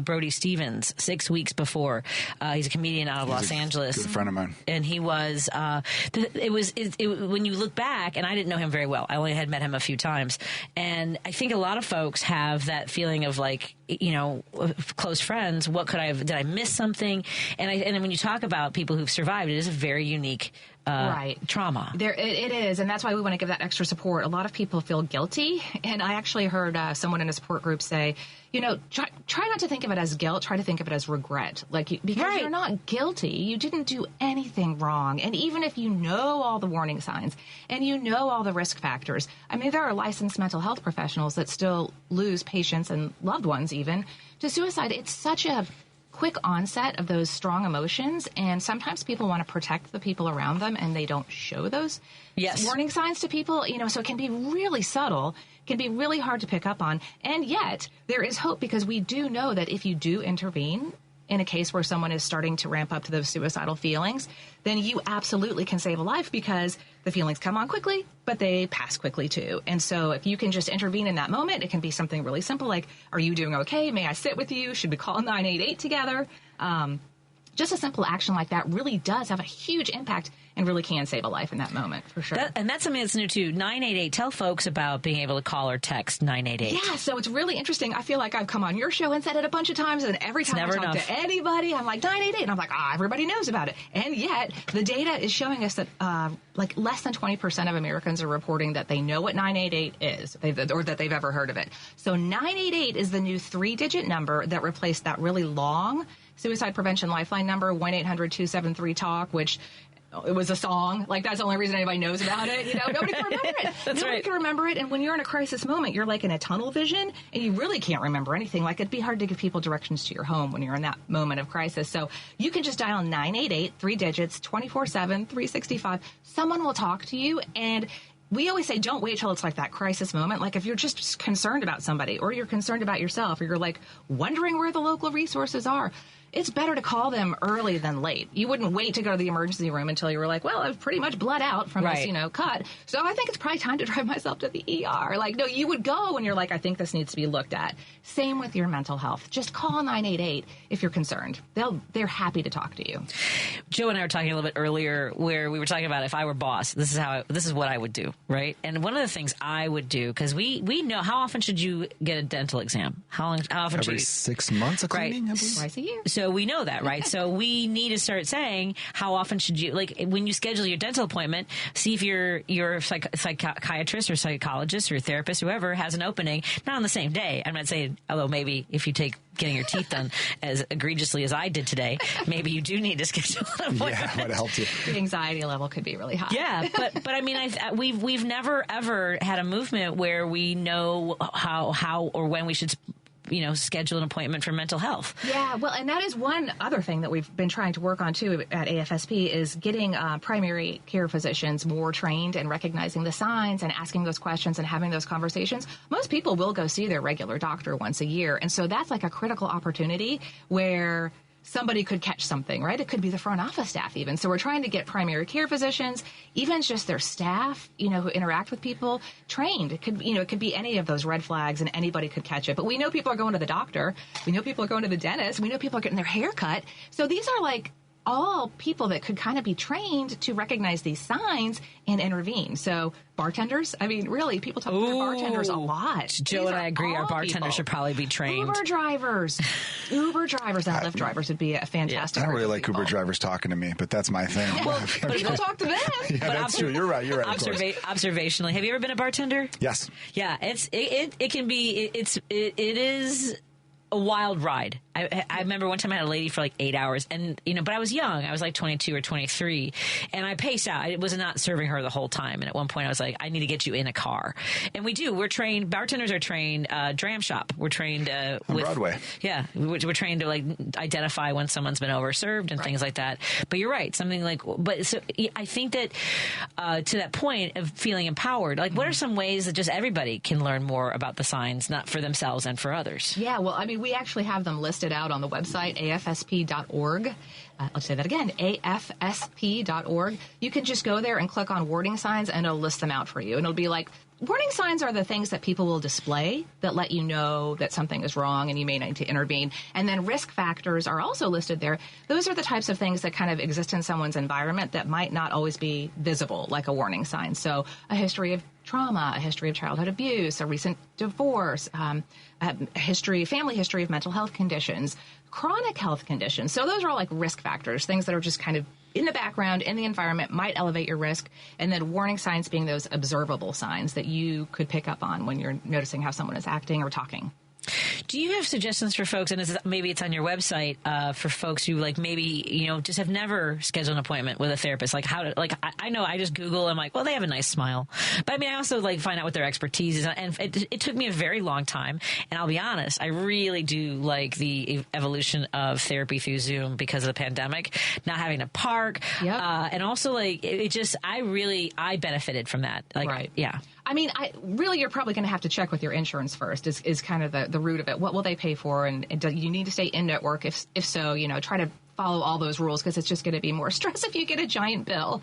Brody Stevens 6 weeks before. He's a comedian out of Los Angeles. Good friend of mine. And he was. When you look back, and I didn't know him very well. I only had met him a few times, and I think a lot of folks have that feeling of like, close friends. What could I have? Did I miss something? And when you talk about people who've survived, it is a very unique trauma. It is, and that's why we want to give that extra support. A lot of people feel guilty, and I actually heard someone in a support group say, try not to think of it as guilt, try to think of it as regret. Because you're not guilty. You didn't do anything wrong. And even if you know all the warning signs and you know all the risk factors, there are licensed mental health professionals that still lose patients and loved ones even to suicide. It's such a quick onset of those strong emotions, and sometimes people want to protect the people around them and they don't show those warning signs to people, so it can be really subtle, can be really hard to pick up on. And yet there is hope, because we do know that if you do intervene in a case where someone is starting to ramp up to those suicidal feelings, then you absolutely can save a life, because the feelings come on quickly, but they pass quickly too. And so if you can just intervene in that moment, it can be something really simple like, are you doing okay? May I sit with you? Should we call 988 together? Just a simple action like that really does have a huge impact and really can save a life in that moment, for sure. And that's something that's new, too. 988. Tell folks about being able to call or text 988. Yeah, so it's really interesting. I feel like I've come on your show and said it a bunch of times, and every time I talk to anybody, I'm like, 988. And I'm like, everybody knows about it. And yet, the data is showing us that less than 20% of Americans are reporting that they know what 988 is, or that they've ever heard of it. So 988 is the new 3-digit number that replaced that really long suicide prevention lifeline number, 1-800-273-TALK, which it was a song. That's the only reason anybody knows about it. Nobody can remember it. Nobody can remember it. And when you're in a crisis moment, you're like in a tunnel vision and you really can't remember anything. It'd be hard to give people directions to your home when you're in that moment of crisis. So you can just dial 988, 3 digits, 24/7, 365. Someone will talk to you. And we always say, don't wait till it's like that crisis moment. If you're just concerned about somebody, or you're concerned about yourself, or you're wondering where the local resources are, it's better to call them early than late. You wouldn't wait to go to the emergency room until you were like, well, I was pretty much bled out from this, cut. So I think it's probably time to drive myself to the ER. No, you would go when you're like, I think this needs to be looked at. Same with your mental health. Just call 988 if you're concerned. They're happy to talk to you. Joe and I were talking a little bit earlier where we were talking about if I were boss, this is what I would do, right? And one of the things I would do, because we know, how often should you get a dental exam? How often Every 6 months of cleaning, I believe? Twice a year. So we know that, right? So we need to start saying, how often should you, when you schedule your dental appointment, see if your psychiatrist or psychologist or therapist, whoever, has an opening, not on the same day. I'm not saying, although maybe if you take getting your teeth done as egregiously as I did today, maybe you do need to schedule an appointment. Yeah, would have helped you. The anxiety level could be really high. Yeah, but we've never ever had a movement where we know how or when we should schedule an appointment for mental health. Yeah, well, and that is one other thing that we've been trying to work on, too, at AFSP, is getting primary care physicians more trained and recognizing the signs and asking those questions and having those conversations. Most people will go see their regular doctor once a year, and so that's a critical opportunity where somebody could catch something, right? It could be the front office staff even. So we're trying to get primary care physicians, even just their staff, who interact with people, trained. It could be any of those red flags and anybody could catch it. But we know people are going to the doctor. We know people are going to the dentist. We know people are getting their hair cut. So these are all people that could kind of be trained to recognize these signs and intervene. So bartenders, I mean, really, people talk about bartenders a lot. Joe and I agree. Our bartenders should probably be trained. Uber drivers and Lyft drivers would be a fantastic. I don't really like Uber drivers talking to me, but that's my thing. Well, people talk to them. Yeah, that's true. You're right. Observationally, have you ever been a bartender? Yes. Yeah, it can be. It is a wild ride. I remember one time I had a lady for like 8 hours, and but I was young. I was like 22 or 23, and I paced out. I was not serving her the whole time. And at one point, I was like, "I need to get you in a car." And we do. We're trained. Bartenders are trained. Dram shop. We're trained on Broadway. Yeah, we're trained to like identify when someone's been overserved and things like that. But you're right. Something like. But so I think that to that point of feeling empowered, like what are some ways that just everybody can learn more about the signs, not for themselves and for others? Yeah. Well, I mean, we actually have them listed out on the website, afsp.org. I'll say that again, afsp.org. You can just go there and click on warning signs, and it'll list them out for you. And it'll be like, warning signs are the things that people will display that let you know that something is wrong and you may need to intervene. And then risk factors are also listed there. Those are the types of things that kind of exist in someone's environment that might not always be visible, like a warning sign. So a history of trauma, a history of childhood abuse, a recent divorce, family history of mental health conditions, chronic health conditions. So those are all like risk factors, things that are just kind of in the background, in the environment, might elevate your risk. And then warning signs being those observable signs that you could pick up on when you're noticing how someone is acting or talking. Do you have suggestions for folks, and maybe it's on your website, for folks who like maybe, just have never scheduled an appointment with a therapist? Like how to, like, I know I just Google, I'm like, well, they have a nice smile. But I mean, I also like find out what their expertise is. And it took me a very long time. And I'll be honest, I really do like the evolution of therapy through Zoom because of the pandemic, not having to park. Yep. And also like, I benefited from that. Like, right. Yeah. I mean, you're probably going to have to check with your insurance first is kind of the root of it. What will they pay for? And do you need to stay in network? If so, try to follow all those rules because it's just going to be more stress if you get a giant bill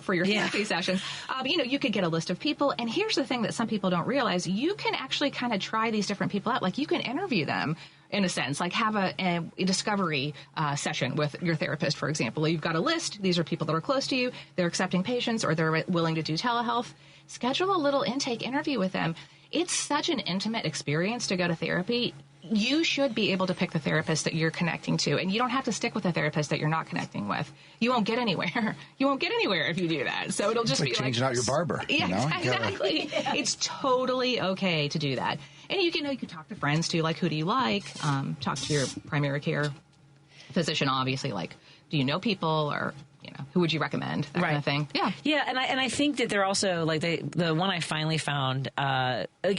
for your therapy sessions. You could get a list of people. And here's the thing that some people don't realize. You can actually kind of try these different people out. Like you can interview them in a sense, like have a discovery session with your therapist, for example. You've got a list. These are people that are close to you. They're accepting patients or they're willing to do telehealth. Schedule a little intake interview with them. It's such an intimate experience to go to therapy. You should be able to pick the therapist that you're connecting to, and you don't have to stick with a therapist that you're not connecting with. You won't get anywhere. You won't get anywhere if you do that. So it'll just be like changing out your barber. Yeah, exactly. It's totally okay to do that. And you can talk to friends too, like who do you like? Talk to your primary care physician, obviously, like do you know people or who would you recommend? That kind of thing. Yeah. Yeah. And I think that they're also like the one I finally found,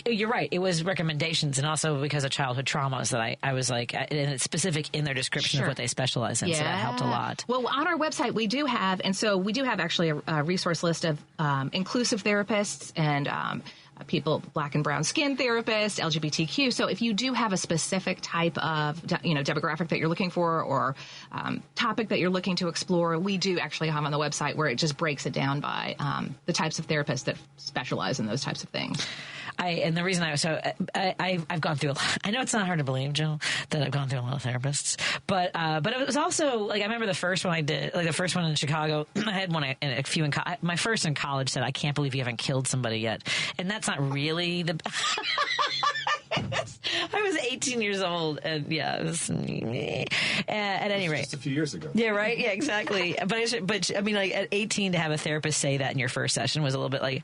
you're right. It was recommendations and also because of childhood traumas that I was like, and it's specific in their description of what they specialize in. Yeah. So that helped a lot. Well, on our website, we do have actually a resource list of inclusive therapists and people, black and brown skin therapists, LGBTQ. So if you do have a specific type of, demographic that you're looking for or topic that you're looking to explore, we do actually have on the website where it just breaks it down by the types of therapists that specialize in those types of things. And the reason I've gone through a lot. I know it's not hard to believe, Jill, that I've gone through a lot of therapists, but it was also like I remember the first one I did, like the first one in Chicago. I had one and a few my first in college said, "I can't believe you haven't killed somebody yet," and that's not really the. I was 18 years old, and it was, at any rate, just a few years ago. Yeah, right. Yeah, exactly. But I mean, like at 18 to have a therapist say that in your first session was a little bit like,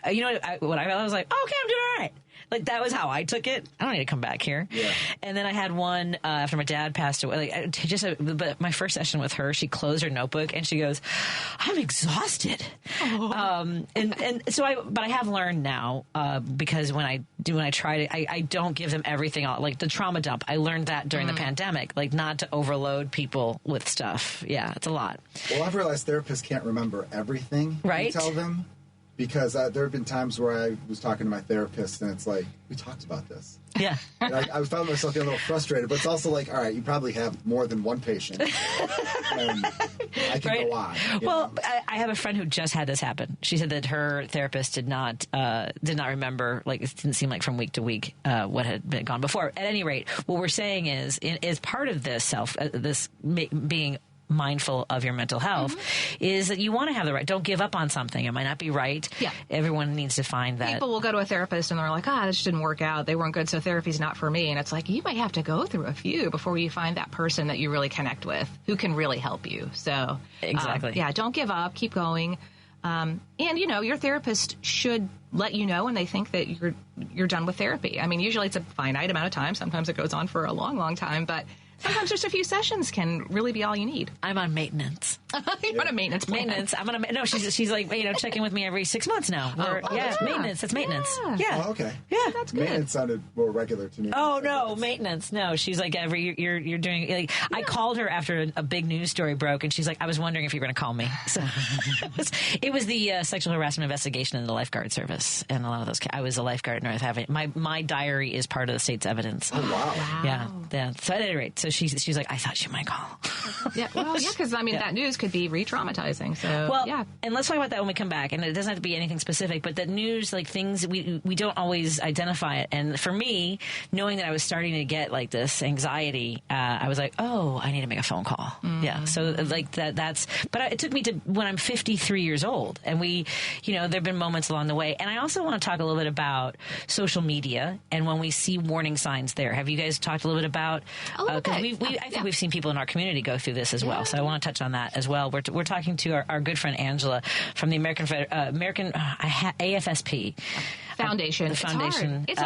what I was like, okay, I'm doing all right. Like that was how I took it. I don't need to come back here. Yeah. And then I had one after my dad passed away. But my first session with her, she closed her notebook and she goes, "I'm exhausted." Oh. But I have learned now because when I try to, I don't give them everything. Like the trauma dump, I learned that during the pandemic, like not to overload people with stuff. Yeah, it's a lot. Well, I've realized therapists can't remember everything you tell them. Because there have been times where I was talking to my therapist and it's like, we talked about this. Yeah. And I found myself getting a little frustrated, but it's also like, all right, you probably have more than one patient. And I can go on. Well, I have a friend who just had this happen. She said that her therapist did not remember, like it didn't seem like from week to week what had been gone before. At any rate, what we're saying is part of this being mindful of your mental health is that you want to have the right. Don't give up on something. It might not be right. Yeah. Everyone needs to find that. People will go to a therapist and they're like, this didn't work out. They weren't good, so therapy's not for me. And it's like, you might have to go through a few before you find that person that you really connect with who can really help you. So exactly. Don't give up. Keep going. And, your therapist should let you know when they think that you're done with therapy. I mean, usually it's a finite amount of time. Sometimes it goes on for a long, long time. But sometimes just a few sessions can really be all you need. I'm on maintenance. You're on a maintenance plan. Maintenance. No, she's like, checking with me every 6 months now. Maintenance. It's maintenance. Yeah. Oh, okay. Yeah. That's good. Maintenance sounded more regular to me. Oh, no, maintenance. No, she's like, you're doing, like, I called her after a big news story broke, and she's like, I was wondering if you were going to call me. So it was the sexual harassment investigation in the lifeguard service. And a lot of those, I was a lifeguard in North Haven. My diary is part of the state's evidence. Oh, wow. Yeah. So at any rate, so she's like, I thought you might call. Because that news could be re-traumatizing. So, and let's talk about that when we come back. And it doesn't have to be anything specific, but that news, like things, we don't always identify it. And for me, knowing that I was starting to get like this anxiety, I was like, I need to make a phone call. Mm-hmm. Yeah. So like but it took me to when I'm 53 years old. And there have been moments along the way. And I also want to talk a little bit about social media and when we see warning signs there. Have you guys talked a little bit about, because I think we've seen people in our community go through this as well. So I want to touch on that as well. We're talking to our good friend Angela from the American AFSP Foundation. The foundation. It's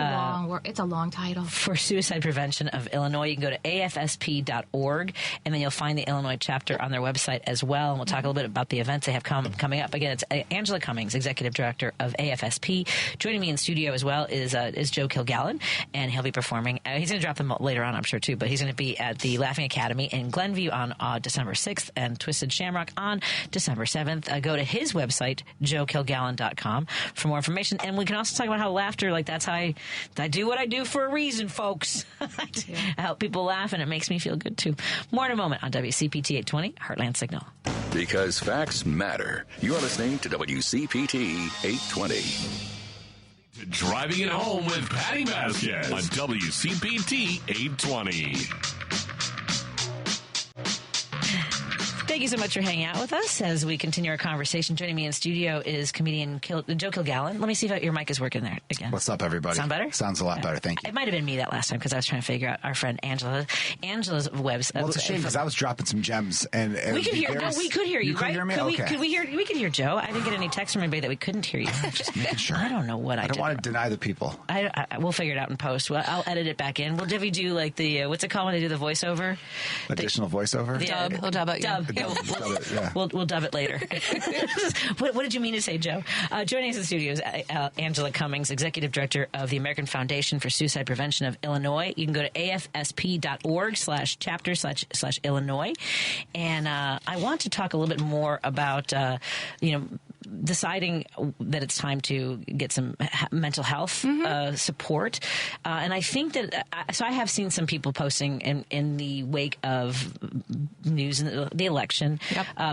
a long title. For Suicide Prevention of Illinois. You can go to afsp.org, and then you'll find the Illinois chapter on their website as well. And we'll talk a little bit about the events they have coming up. Again, it's Angela Cummings, Executive Director of AFSP. Joining me in studio as well is Joe Kilgallon, and he'll be performing. He's going to drop them later on, I'm sure, too, but he's going to be at the Laughing Academy in Glenview on December 6th and Twisted Shamrock on December 7th. Go to his website, joekilgallon.com, for more information. And we can also talk about how laughter, like that's how I do what I do for a reason, folks. I help people laugh, and it makes me feel good, too. More in a moment on WCPT 820, Heartland Signal. Because facts matter. You're listening to WCPT 820. Driving it home with Patti Vasquez on WCPT 820. Thank you so much for hanging out with us as we continue our conversation. Joining me in studio is comedian Joe Kilgallon. Let me see if your mic is working there again. What's up, everybody? Sound better? Sounds a lot better, thank you. It might have been me that last time because I was trying to figure out our friend Angela's website. Well, it's a shame because I was dropping some gems. And we could hear. No, we could hear you, right? Hear me? We could hear Joe. I didn't get any text from anybody that we couldn't hear you. Just making sure. I don't know what I did. I don't want to deny the people. We'll figure it out in post. I'll edit it back in. We'll do like the what's it called when they do the voiceover? Additional voiceover? Dub. We'll dub it. Dub. Yeah. We'll dub it later. What did you mean to say, Joe? Joining us in the studio is Angela Cummings, Executive Director of the American Foundation for Suicide Prevention of Illinois. You can go to afsp.org/chapter/Illinois. And I want to talk a little bit more about, deciding that it's time to get some mental health support. And I think that, so I have seen some people posting in the wake of news in the election,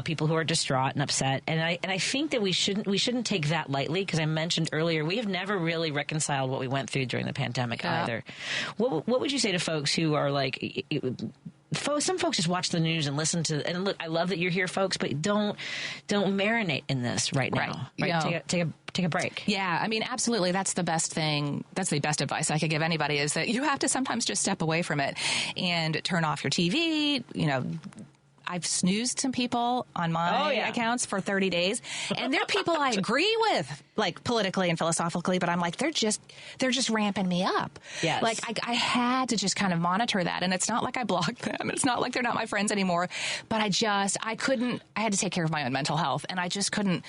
people who are distraught and upset. And I think that we shouldn't take that lightly, because I mentioned earlier, we have never really reconciled what we went through during the pandemic either. What would you say to folks who are like, some folks just watch the news and listen to, and look, I love that you're here, folks, but don't marinate in this right now. Right? Take a break. Yeah, I mean, absolutely. That's the best thing. That's the best advice I could give anybody, is that you have to sometimes just step away from it and turn off your TV. I've snoozed some people on my accounts for 30 days, and they're people I agree with, like politically and philosophically, but I'm like, they're just ramping me up. Yes. Like I had to just kind of monitor that, and it's not like I blocked them. It's not like they're not my friends anymore, but I had to take care of my own mental health, and I just couldn't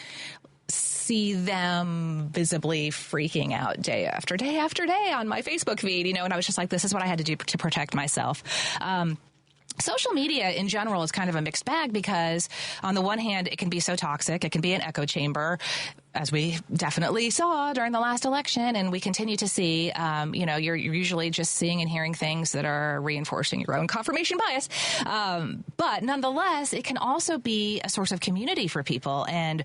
see them visibly freaking out day after day after day on my Facebook feed, and I was just like, this is what I had to do to protect myself. Social media in general is kind of a mixed bag, because on the one hand, it can be so toxic. It can be an echo chamber, as we definitely saw during the last election, and we continue to see. You're usually just seeing and hearing things that are reinforcing your own confirmation bias. But nonetheless, it can also be a source of community for people. And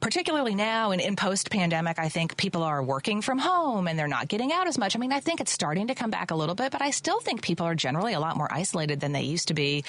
particularly now in post-pandemic, I think people are working from home and they're not getting out as much. I mean, I think it's starting to come back a little bit, but I still think people are generally a lot more isolated than they used to be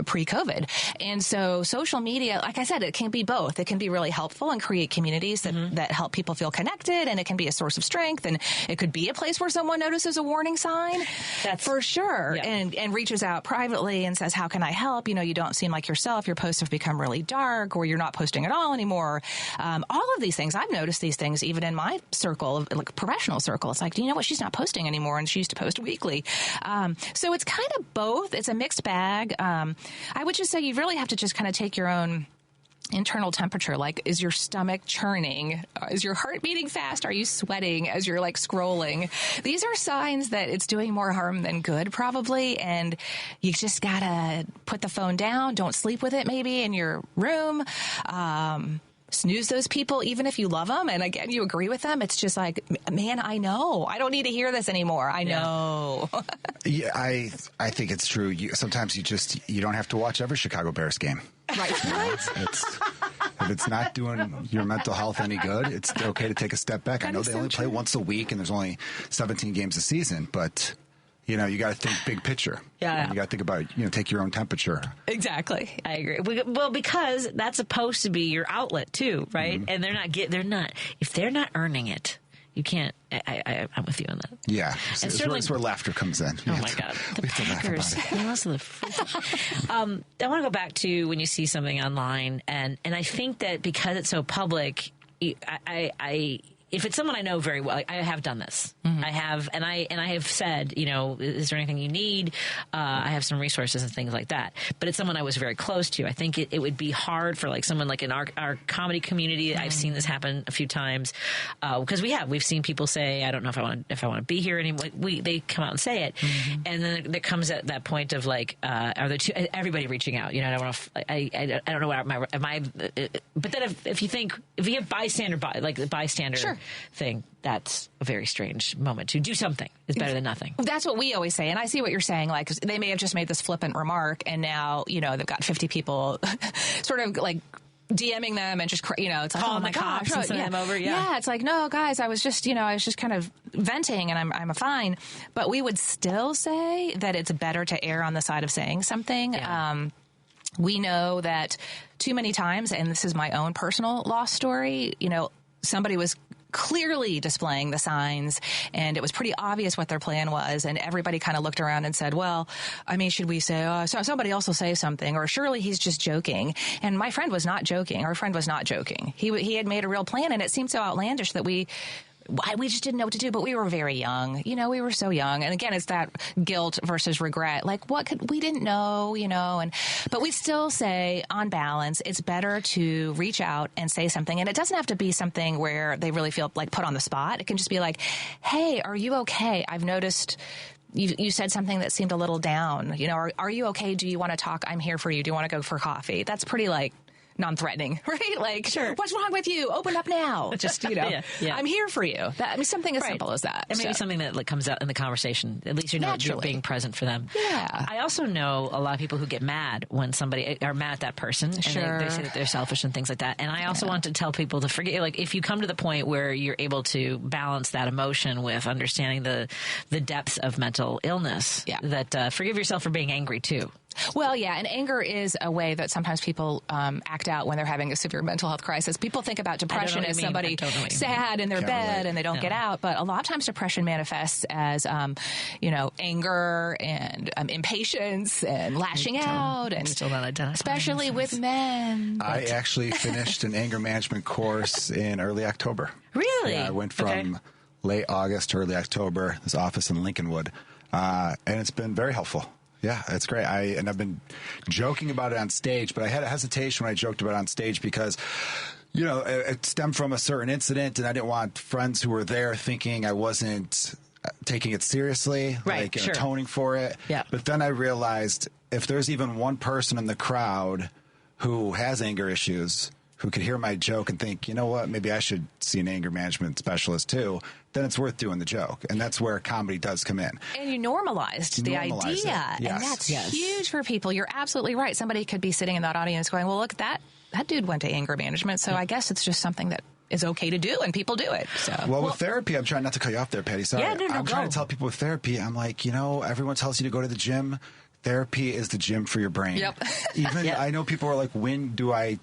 pre-COVID. And so social media, like I said, it can be both. It can be really helpful and create communities that help people feel connected, and it can be a source of strength, and it could be a place where someone notices a warning sign. That's for sure. Yeah. And reaches out privately and says, how can I help? You don't seem like yourself. Your posts have become really dark, or you're not posting at all anymore. All of these things, I've noticed these things even in my circle, like professional circle. It's like, you know what? She's not posting anymore, and she used to post weekly. So it's kind of both. It's a mixed bag. I would just say you really have to just kind of take your own internal temperature. Like, is your stomach churning? Is your heart beating fast? Are you sweating as you're like scrolling? These are signs that it's doing more harm than good, probably. And you just gotta put the phone down. Don't sleep with it maybe in your room. Snooze those people, even if you love them. And again, you agree with them. It's just like, man, I know. I don't need to hear this anymore. I know. Yeah, I think it's true. Sometimes you don't have to watch every Chicago Bears game. Right. If it's not doing your mental health any good, it's okay to take a step back. I know they only play once a week, and there's only 17 games a season, but you got to think big picture. Yeah. You got to think about, take your own temperature. Exactly. I agree. Well, because that's supposed to be your outlet too, right? Mm-hmm. And if they're not earning it, you can't. I'm with you on that. Yeah. It's where laughter comes in. Oh my God. The Packers. I want to go back to when you see something online, and I think that because it's so public, if it's someone I know very well, I have done this. Mm-hmm. I have, and I have said, is there anything you need? I have some resources and things like that. But it's someone I was very close to. I think it would be hard for like someone like in our comedy community. Mm-hmm. I've seen this happen a few times because we've seen people say, I don't know if I want to be here anymore. They come out and say it, mm-hmm. and then there comes at that point of like, are there everybody reaching out? I don't know. I don't know what am I. But then if you have bystander. Sure. Thing, that's a very strange moment. To do something is better than nothing. That's what we always say, and I see what you're saying. Like, they may have just made this flippant remark, and now they've got 50 people sort of like DMing them and just it's like, oh my gosh, and sending them over. Yeah, it's like, no, guys, I was just kind of venting, and I'm fine. But we would still say that it's better to err on the side of saying something. Yeah. We know that too many times, and this is my own personal loss story. Somebody was clearly displaying the signs, and it was pretty obvious what their plan was, and everybody kind of looked around and said, well, I mean, should we say, somebody else will say something, or surely he's just joking. And my friend was not joking. Our friend was not joking. He had made a real plan, and it seemed so outlandish that we just didn't know what to do, but we were very young. We were so young. And again, it's that guilt versus regret. Like, we didn't know, but we still say, on balance, it's better to reach out and say something. And it doesn't have to be something where they really feel like put on the spot. It can just be like, hey, are you okay? I've noticed you said something that seemed a little down. Are you okay? Do you want to talk? I'm here for you. Do you want to go for coffee? That's pretty non-threatening, right? Like, sure. What's wrong with you? Open up now. Just, yeah. I'm here for you. Something as simple as that. And maybe something that comes out in the conversation. At least you're being present for them. Yeah. I also know a lot of people who get mad when somebody are mad at that person. And sure. They say that they're selfish and things like that. And I also want to tell people to forget, like, if you come to the point where you're able to balance that emotion with understanding the depths of mental illness, that forgive yourself for being angry too. Well, yeah, and anger is a way that sometimes people act out when they're having a severe mental health crisis. People think about depression as somebody sad in their bed and they don't get out, but a lot of times depression manifests as, anger and impatience and lashing out, and still not identifying, especially with men. I actually finished an anger management course in early October. Really? Yeah, I went from late August to early October. This office in Lincolnwood, and it's been very helpful. Yeah, it's great. I've been joking about it on stage, but I had a hesitation when I joked about it on stage because, it stemmed from a certain incident, and I didn't want friends who were there thinking I wasn't taking it seriously, atoning for it. Yeah. But then I realized if there's even one person in the crowd who has anger issues, who could hear my joke and think, you know what, maybe I should see an anger management specialist too, then it's worth doing the joke. And that's where comedy does come in. And you normalized the idea. Yes. And that's huge for people. You're absolutely right. Somebody could be sitting in that audience going, well, look, that dude went to anger management. So I guess it's just something that is okay to do, and people do it. So, with therapy, I'm trying not to cut you off there, Patty. Sorry. Yeah, I'm trying to tell people with therapy, I'm like, everyone tells you to go to the gym. Therapy is the gym for your brain. Yep. Even I know people are like, when do I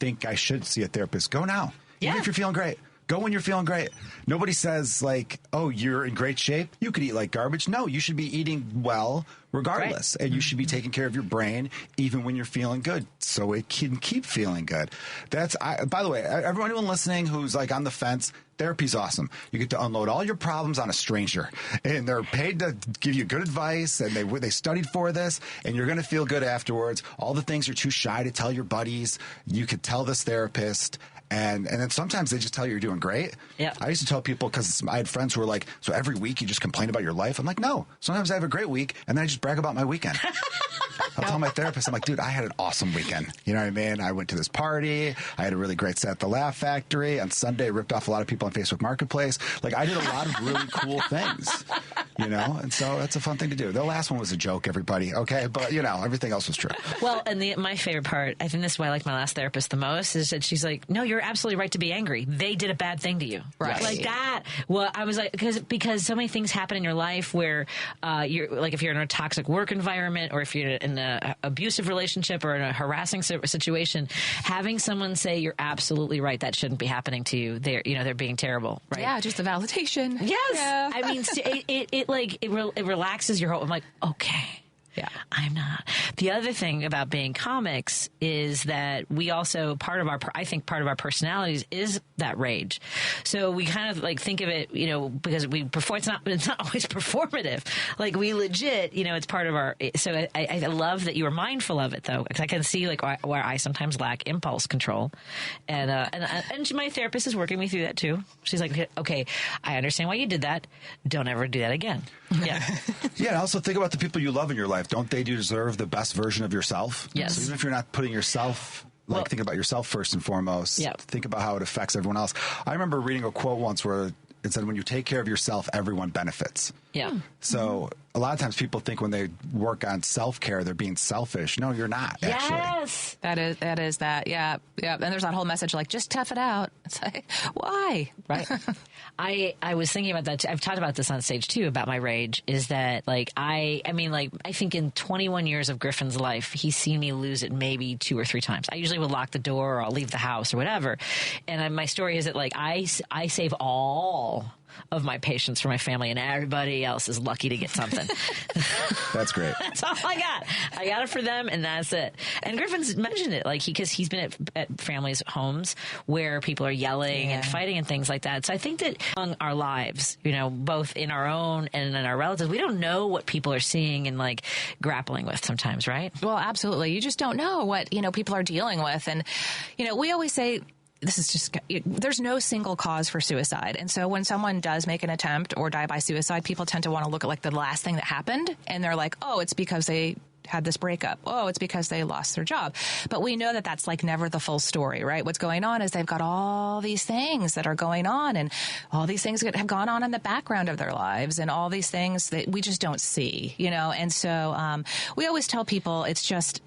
think I should see a therapist? Go now. Even if you're feeling great. Go when you're feeling great. Nobody says like, oh, you're in great shape. You could eat like garbage. No, you should be eating well regardless. Right. And you should be taking care of your brain even when you're feeling good so it can keep feeling good. By the way, everyone listening who's like on the fence, therapy's awesome. You get to unload all your problems on a stranger, and they're paid to give you good advice, and they studied for this, and you're going to feel good afterwards. All the things you're too shy to tell your buddies, you could tell this therapist. And then sometimes they just tell you you're doing great. Yeah. I used to tell people, because I had friends who were like, so every week you just complain about your life? I'm like, no. Sometimes I have a great week, and then I just brag about my weekend. I'll tell my therapist, I'm like, dude, I had an awesome weekend. You know what I mean? I went to this party. I had a really great set at the Laugh Factory. On Sunday, ripped off a lot of people on Facebook Marketplace. Like, I did a lot of really cool things, you know? And so that's a fun thing to do. The last one was a joke, everybody, okay? But, you know, everything else was true. Well, and my favorite part, I think this is why I like my last therapist the most, is that she's like, no, you're absolutely right to be angry. They did a bad thing to you. Right. Like that. Well, I was like, because so many things happen in your life where you're like, if you're in a toxic work environment, or if you're in an abusive relationship or in a harassing situation, having someone say you're absolutely right, that shouldn't be happening to you. They're being terrible. Right. Yeah. Just the validation. Yes. Yeah. I mean, it relaxes your whole, I'm like, okay. Yeah, I'm not. The other thing about being comics is that we also, I think part of our personalities is that rage. So we kind of like think of it, you know, because we perform, it's not always performative. Like we legit, you know, it's part of our, so I love that you are mindful of it though, because I can see like where I sometimes lack impulse control. And my therapist is working me through that too. She's like, okay, I understand why you did that. Don't ever do that again. Yeah. Yeah. And also think about the people you love in your life. Don't they deserve the best version of yourself? Yes. So even if you're not putting yourself, think about yourself first and foremost. Yep. Think about how it affects everyone else. I remember reading a quote once where it said, when you take care of yourself, everyone benefits. Yeah. So a lot of times people think when they work on self-care, they're being selfish. No, you're not, actually. Yes. That is that. Yeah. Yeah. And there's that whole message like, just tough it out. It's like, why? Right. I was thinking about that. I've talked about this on stage too, about my rage, is that like, I think in 21 years of Griffin's life, he's seen me lose it maybe 2 or 3 times. I usually would lock the door or I'll leave the house or whatever. And my story is that like, I save all of my patience for my family, and everybody else is lucky to get something. That's great. That's all I got. I got it for them, and that's it. And Griffin's mentioned it, like because he's been at families' homes where people are yelling and fighting and things like that. So I think that among our lives, you know, both in our own and in our relatives, we don't know what people are seeing and like grappling with sometimes, right? Well, absolutely. You just don't know what, you know, people are dealing with. And, you know, we always say, this is just, there's no single cause for suicide. And so when someone does make an attempt or die by suicide, people tend to want to look at like the last thing that happened. And they're like, oh, it's because they had this breakup. Oh, it's because they lost their job. But we know that that's like never the full story, right? What's going on is they've got all these things that are going on, and all these things that have gone on in the background of their lives, and all these things that we just don't see, you know? And so we always tell people it's just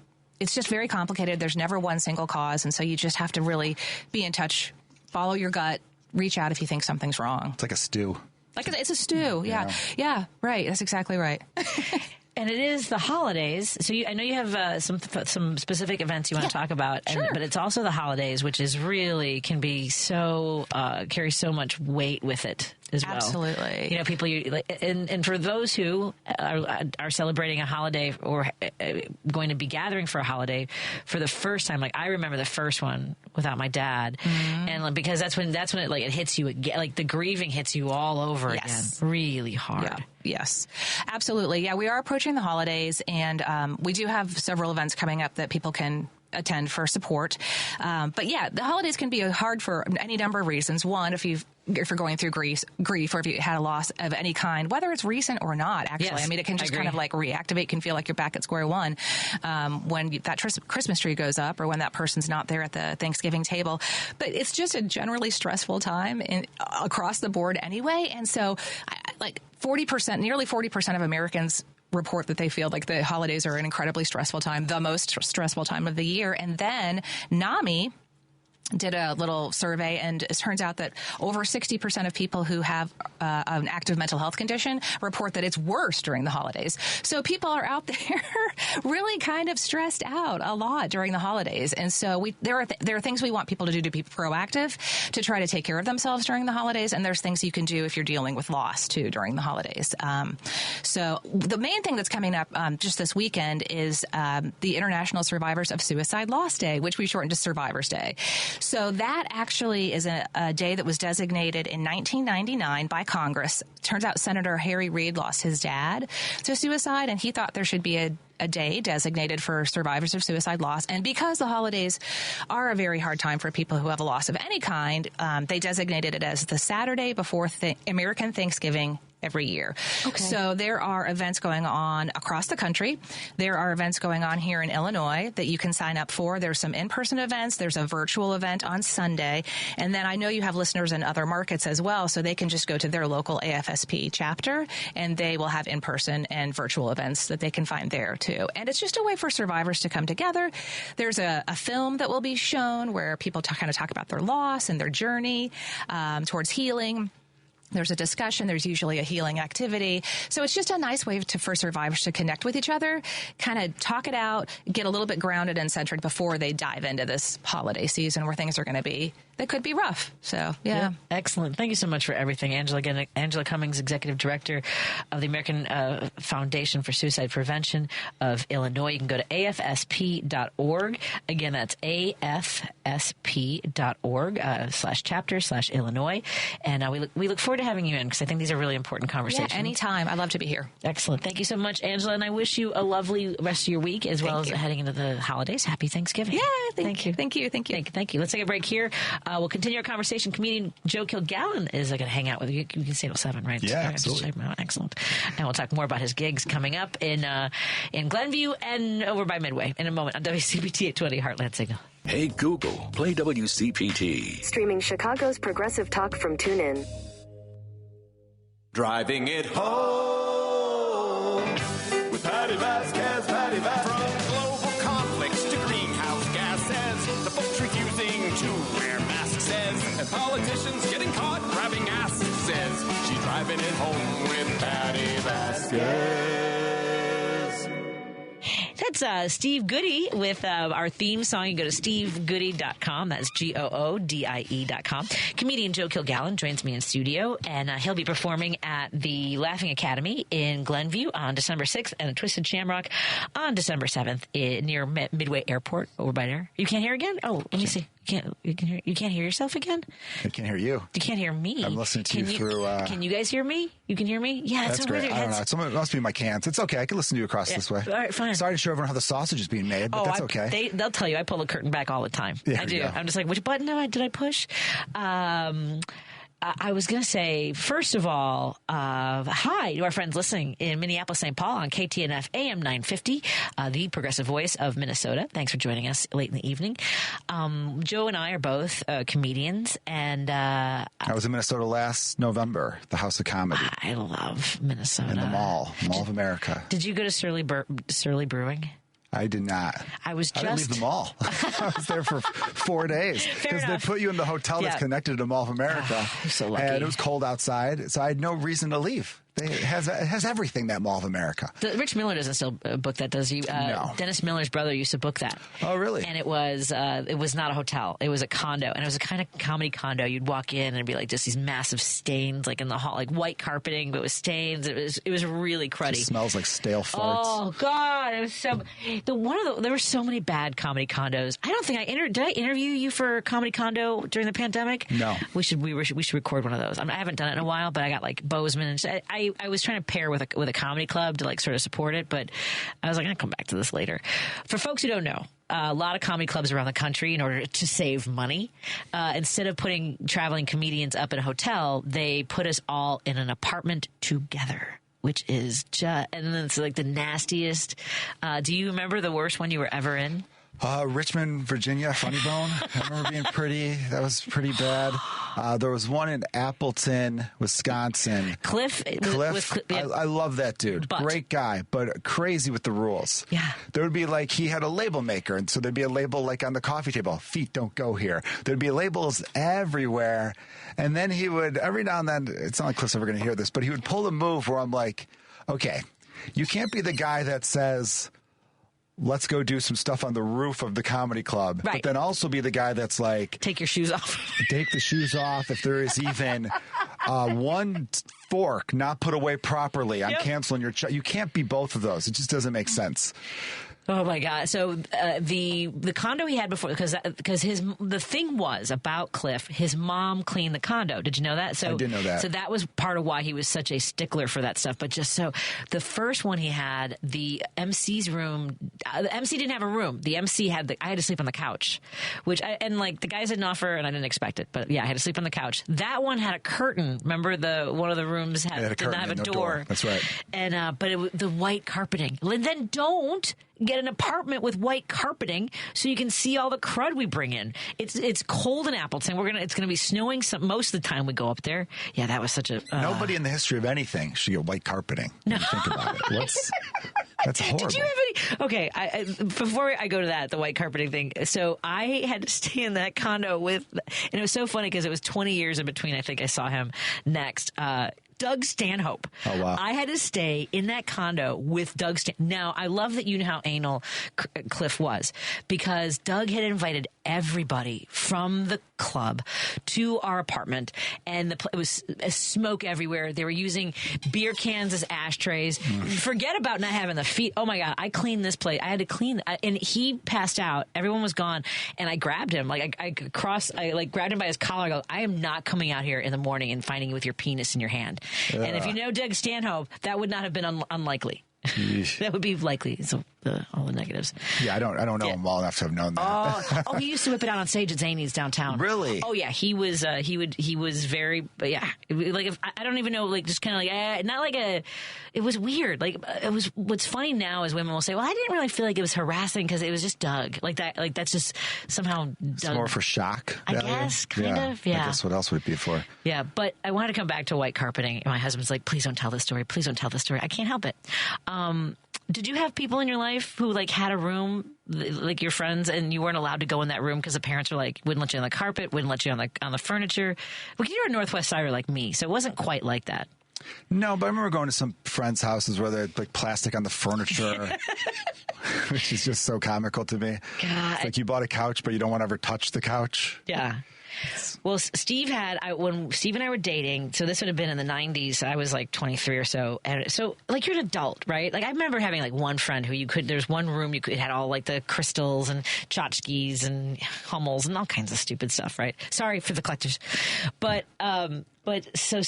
very complicated. There's never one single cause. And so you just have to really be in touch, follow your gut, reach out if you think something's wrong. It's like a stew. It's a stew. Yeah. Yeah. Right. That's exactly right. And it is the holidays. So I know you have some specific events you want to talk about, but it's also the holidays, which is really can be so, carry so much weight with it as well. Absolutely. You know, people, and for those who are celebrating a holiday or going to be gathering for a holiday for the first time, like I remember the first one without my dad. Mm-hmm. And because that's when it like it hits you again, like the grieving hits you all over again, really hard. Yeah. Yes, absolutely. Yeah, we are approaching the holidays, and we do have several events coming up that people can attend for support. But yeah, the holidays can be hard for any number of reasons. One, if you're going through grief, or if you had a loss of any kind, whether it's recent or not, actually. Yes, I mean, it can just kind of like reactivate, can feel like you're back at square one when that Christmas tree goes up or when that person's not there at the Thanksgiving table. But it's just a generally stressful time across the board anyway. And so like 40%, nearly 40% of Americans report that they feel like the holidays are an incredibly stressful time, the most stressful time of the year. And then NAMI, did a little survey, and it turns out that over 60% of people who have an active mental health condition report that it's worse during the holidays. So people are out there really kind of stressed out a lot during the holidays. And so there are things we want people to do to be proactive, to try to take care of themselves during the holidays. And there's things you can do if you're dealing with loss, too, during the holidays. So the main thing that's coming up just this weekend is the International Survivors of Suicide Loss Day, which we shortened to Survivors Day. So that actually is a day that was designated in 1999 by Congress. Turns out Senator Harry Reid lost his dad to suicide, and he thought there should be a day designated for survivors of suicide loss. And because the holidays are a very hard time for people who have a loss of any kind, they designated it as the Saturday before American Thanksgiving every year. Okay. So there are events going on across the country. There are events going on here in Illinois that you can sign up for. There's some in-person events. There's a virtual event on Sunday. And then I know you have listeners in other markets as well, so they can just go to their local AFSP chapter, and they will have in-person and virtual events that they can find there, too. And it's just a way for survivors to come together. There's a film that will be shown where people kind of talk about their loss and their journey towards healing. There's a discussion. There's usually a healing activity. So it's just a nice way for survivors to connect with each other, kind of talk it out, get a little bit grounded and centered before they dive into this holiday season where things are going to be, that could be rough. So, yeah. Excellent. Thank you so much for everything, Angela. Again, Angela Cummings, Executive Director of the American Foundation for Suicide Prevention of Illinois. You can go to afsp.org. Again, that's afsp.org/chapter/Illinois. And we look forward to having you in, because I think these are really important conversations. Yeah, anytime. I'd love to be here. Excellent. Thank you so much, Angela. And I wish you a lovely rest of your week, as well as heading into the holidays. Happy Thanksgiving. Yeah, thank you. Thank you. Let's take a break here. We'll continue our conversation. Comedian Joe Kilgallon is going to hang out with you. You can stay till 7, right? Yeah, absolutely. Check him out. Excellent. And we'll talk more about his gigs coming up in Glenview and over by Midway in a moment on WCPT 820 Heartland Signal. Hey, Google, play WCPT. Streaming Chicago's progressive talk from TuneIn. Driving it home with Patti Vasquez, Patti Vasquez. From global conflicts to greenhouse gases, the folks refusing to wear masks says, and politicians getting caught grabbing asses says, she's driving it home with Patti Vasquez. That's Steve Goody with our theme song. You go to stevegoody.com. That's GOODIE.com. Comedian Joe Kilgallon joins me in studio, and he'll be performing at the Laughing Academy in Glenview on December 6th and Twisted Shamrock on December 7th near Midway Airport over by there. You can't hear again? Oh, let me see. You can't hear yourself again? I can't hear you. You can't hear me. I'm listening to you through... Can you guys hear me? You can hear me? Yeah, that's great. I don't know. It must be my cans. It's okay. I can listen to you across this way. All right, fine. Sorry to show everyone how the sausage is being made, but that's okay. They'll tell you. I pull the curtain back all the time. Yeah, I do. I'm just like, which button did I push? I was going to say, first of all, hi to our friends listening in Minneapolis, St. Paul on KTNF AM 950, the progressive voice of Minnesota. Thanks for joining us late in the evening. Joe and I are both comedians, and I was in Minnesota last November, the House of Comedy. I love Minnesota. In the Mall of America. Did you go to Surly Brewing? I did not. I didn't leave the mall. I was there for 4 days because they put you in the hotel that's connected to the Mall of America. You're so lucky. And it was cold outside, so I had no reason to leave. It has everything, that Mall of America. Rich Miller doesn't still book that, does he? No. Dennis Miller's brother used to book that. Oh, really? And it was not a hotel. It was a condo. And it was a kind of comedy condo. You'd walk in and it'd be like just these massive stains, like in the hall, like white carpeting, but with stains. It was really cruddy. It smells like stale farts. Oh, God. It was so... there were so many bad comedy condos. I don't think did I interview you for a comedy condo during the pandemic? No. We should record one of those. I haven't done it in a while, but I got like Bozeman and I was trying to pair with a comedy club to like sort of support it, but I was like, I'll come back to this later. For folks who don't know, a lot of comedy clubs around the country, in order to save money, instead of putting traveling comedians up in a hotel, they put us all in an apartment together, which is and then it's like the nastiest. Do you remember the worst one you were ever in? Richmond, Virginia, Funny Bone. I remember that was pretty bad. There was one in Appleton, Wisconsin. Cliff. I love that dude. Great guy, but crazy with the rules. Yeah. There would be he had a label maker, and so there'd be a label on the coffee table, feet don't go here. There'd be labels everywhere. And then he would, every now and then, it's not like Cliff's ever going to hear this, but he would pull a move where I'm like, okay, you can't be the guy that says, let's go do some stuff on the roof of the comedy club. Right. But then also be the guy that's like... Take your shoes off. Take the shoes off. If there is even one fork not put away properly, I'm canceling your... You can't be both of those. It just doesn't make sense. Oh my God! So the condo he had before, because the thing was about Cliff, his mom cleaned the condo. Did you know that? So I did know that. So that was part of why he was such a stickler for that stuff. But just so the first one he had, the MC's room. The MC didn't have a room. The MC had I had to sleep on the couch, the guys didn't offer, and I didn't expect it. But yeah, I had to sleep on the couch. That one had a curtain. Remember one of the rooms did not have a door. That's right. And but the white carpeting. Then don't get an apartment with white carpeting so you can see all the crud we bring in. It's cold in Appleton. It's gonna be snowing most of the time we go up there. Yeah, that was such a nobody in the history of anything should get white carpeting. No, think about it. That's horrible. Did you have any? Okay, before I go to that, the white carpeting thing. So I had to stay in that condo and it was so funny because it was 20 years in between. I think I saw him next. Doug Stanhope. Oh, wow. I had to stay in that condo with Doug Stanhope. Now, I love that you know how anal Cliff was, because Doug had invited everybody from the club to our apartment, and it was smoke everywhere. They were using beer cans as ashtrays. Forget about not having the feet. Oh, my God. I cleaned this place. I had to clean. And he passed out. Everyone was gone, and I grabbed him. I grabbed him by his collar. I go, I am not coming out here in the morning and finding you with your penis in your hand. And if you know Doug Stanhope, that would not have been unlikely. That would be likely. So all the negatives. Yeah, I don't know him well enough to have known that. He used to whip it out on stage at Zany's downtown. Really? Oh yeah, he was very. But yeah, I don't even know. Just kind of not like a. It was weird. It was. What's funny now is women will say, "Well, I didn't really feel like it was harassing because it was just Doug." That's just somehow. It's Doug. more for shock value. I guess kind of. Yeah. I guess what else would it be for? Yeah, but I wanted to come back to white carpeting. And my husband's like, "Please don't tell this story. Please don't tell this story." I can't help it. Did you have people in your life who had a room, like your friends, and you weren't allowed to go in that room because the parents were wouldn't let you on the carpet, wouldn't let you on the furniture? Well, you're a Northwest Sider like me, so it wasn't quite like that. No, but I remember going to some friends' houses where they had plastic on the furniture, which is just so comical to me. God. It's you bought a couch, but you don't want to ever touch the couch. Yeah. Well, Steve when Steve and I were dating, so this would have been in the 90s. I was 23 or so. And so, you're an adult, right? I remember having one friend who there's one room it had all the crystals and tchotchkes and Hummels and all kinds of stupid stuff, right? Sorry for the collectors. But so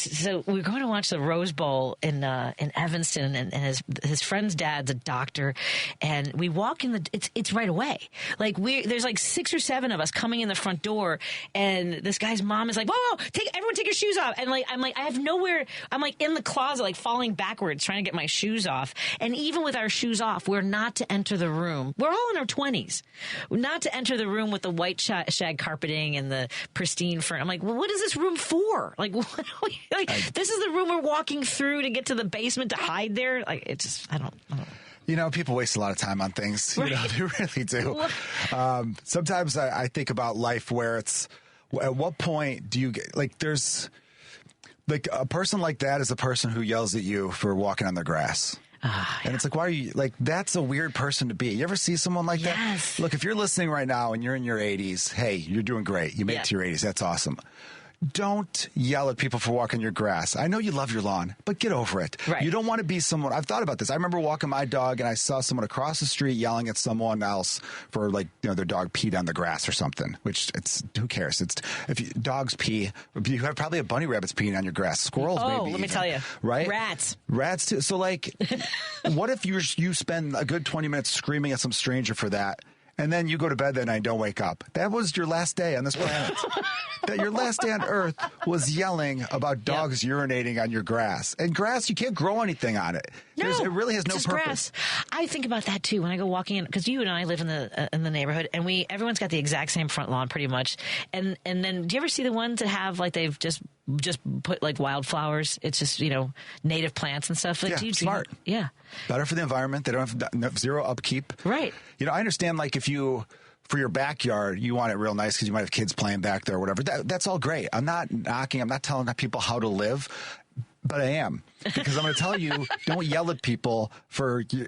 we were going to watch the Rose Bowl in Evanston, and his friend's dad's a doctor, and we walk in it's right away. There's 6 or 7 of us coming in the front door, and this guy's mom is like, whoa, everyone take your shoes off. And I have nowhere. I'm in the closet, falling backwards, trying to get my shoes off. And even with our shoes off, we're not to enter the room. We're all in our 20s. Not to enter the room with the white shag carpeting and the pristine furniture. I'm like, well, what is this room for? This is the room we're walking through to get to the basement to hide there. I don't know. People waste a lot of time on things. Right. They really do. Sometimes I think about life where it's, at what point do you get, there's, a person like that is a person who yells at you for walking on the grass. And it's why are you, that's a weird person to be. You ever see someone like that? Look, if you're listening right now and you're in your 80s, hey, you're doing great. You made it to your 80s. That's awesome. Don't yell at people for walking your grass. I know you love your lawn, but get over it. Right. You don't want to be someone. I've thought about this. I remember walking my dog and I saw someone across the street yelling at someone else for their dog peed on the grass or something, which who cares? Dogs pee, you have probably a bunny rabbit's peeing on your grass. Squirrels maybe. Let me tell you. Right? Rats too. So what if you spend a good 20 minutes screaming at some stranger for that? and then you go to bed that night and don't wake up. That was your last day on this planet. That your last day on Earth was yelling about dogs urinating on your grass. And grass, you can't grow anything on it. No, it really has no it's purpose. Grass. I think about that too when I go walking in, because you and I live in the neighborhood, and everyone's got the exact same front lawn pretty much. And then, do you ever see the ones that have like they've just put like wildflowers? It's just native plants and stuff. Like, smart. Yeah, better for the environment. They don't have zero upkeep. Right. I understand like if you. For your backyard, you want it real nice because you might have kids playing back there or whatever. That's all great. I'm not knocking. I'm not telling people how to live, but I am. Because I'm going to tell you, don't yell at people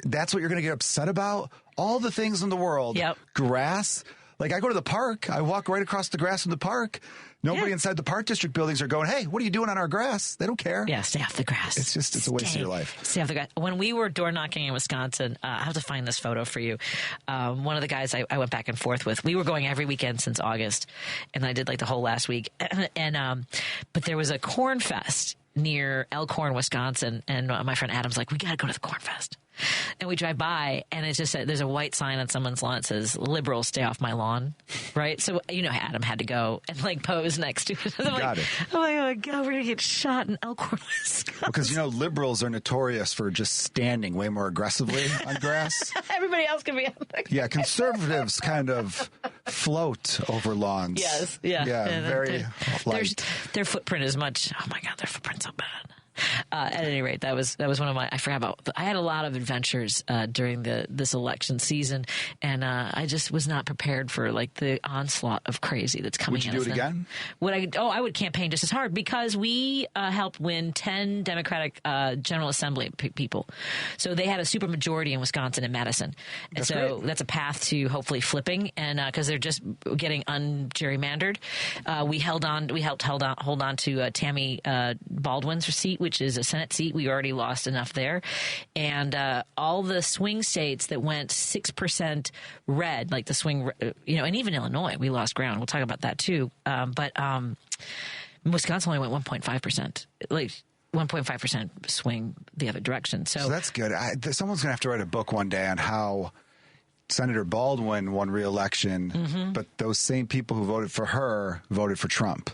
that's what you're going to get upset about. All the things in the world. Yep. Grass. Like I go to the park. I walk right across the grass from the park. Nobody inside the park district buildings are going, hey, what are you doing on our grass? They don't care. Yeah, stay off the grass. It's a waste of your life. Stay off the grass. When we were door knocking in Wisconsin, I have to find this photo for you. One of the guys I went back and forth with, we were going every weekend since August, and I did like the whole last week. But there was a corn fest near Elkhorn, Wisconsin, and my friend Adam's like, we got to go to the corn fest. And we drive by, and it's just there's a white sign on someone's lawn that says, liberals stay off my lawn, right? So, Adam had to go and, like, pose next to it. I'm like, oh, my God, we're going to get shot in Elkhorn, Wisconsin. Because, liberals are notorious for just standing way more aggressively on grass. Everybody else can be on the grass. Yeah, conservatives kind of float over lawns. Yes, yeah. Yeah, very light. Their footprint is much, oh, my God, their footprint's so bad. At any rate, that was one of my. I forgot about. I had a lot of adventures during this election season, and I just was not prepared for like the onslaught of crazy that's coming. Would you do it again? I would campaign just as hard because we helped win 10 Democratic General Assembly people, so they had a super majority in Wisconsin and Madison, and that's a path to hopefully flipping, and because they're just getting ungerrymandered, we helped hold on to Tammy Baldwin's seat, which is a Senate seat. We already lost enough there. And all the swing states that went 6% red, like the swing, and even Illinois, we lost ground. We'll talk about that too. But Wisconsin only went 1.5%, like 1.5% swing the other direction. So that's good. Someone's going to have to write a book one day on how Senator Baldwin won re-election, but those same people who voted for her voted for Trump.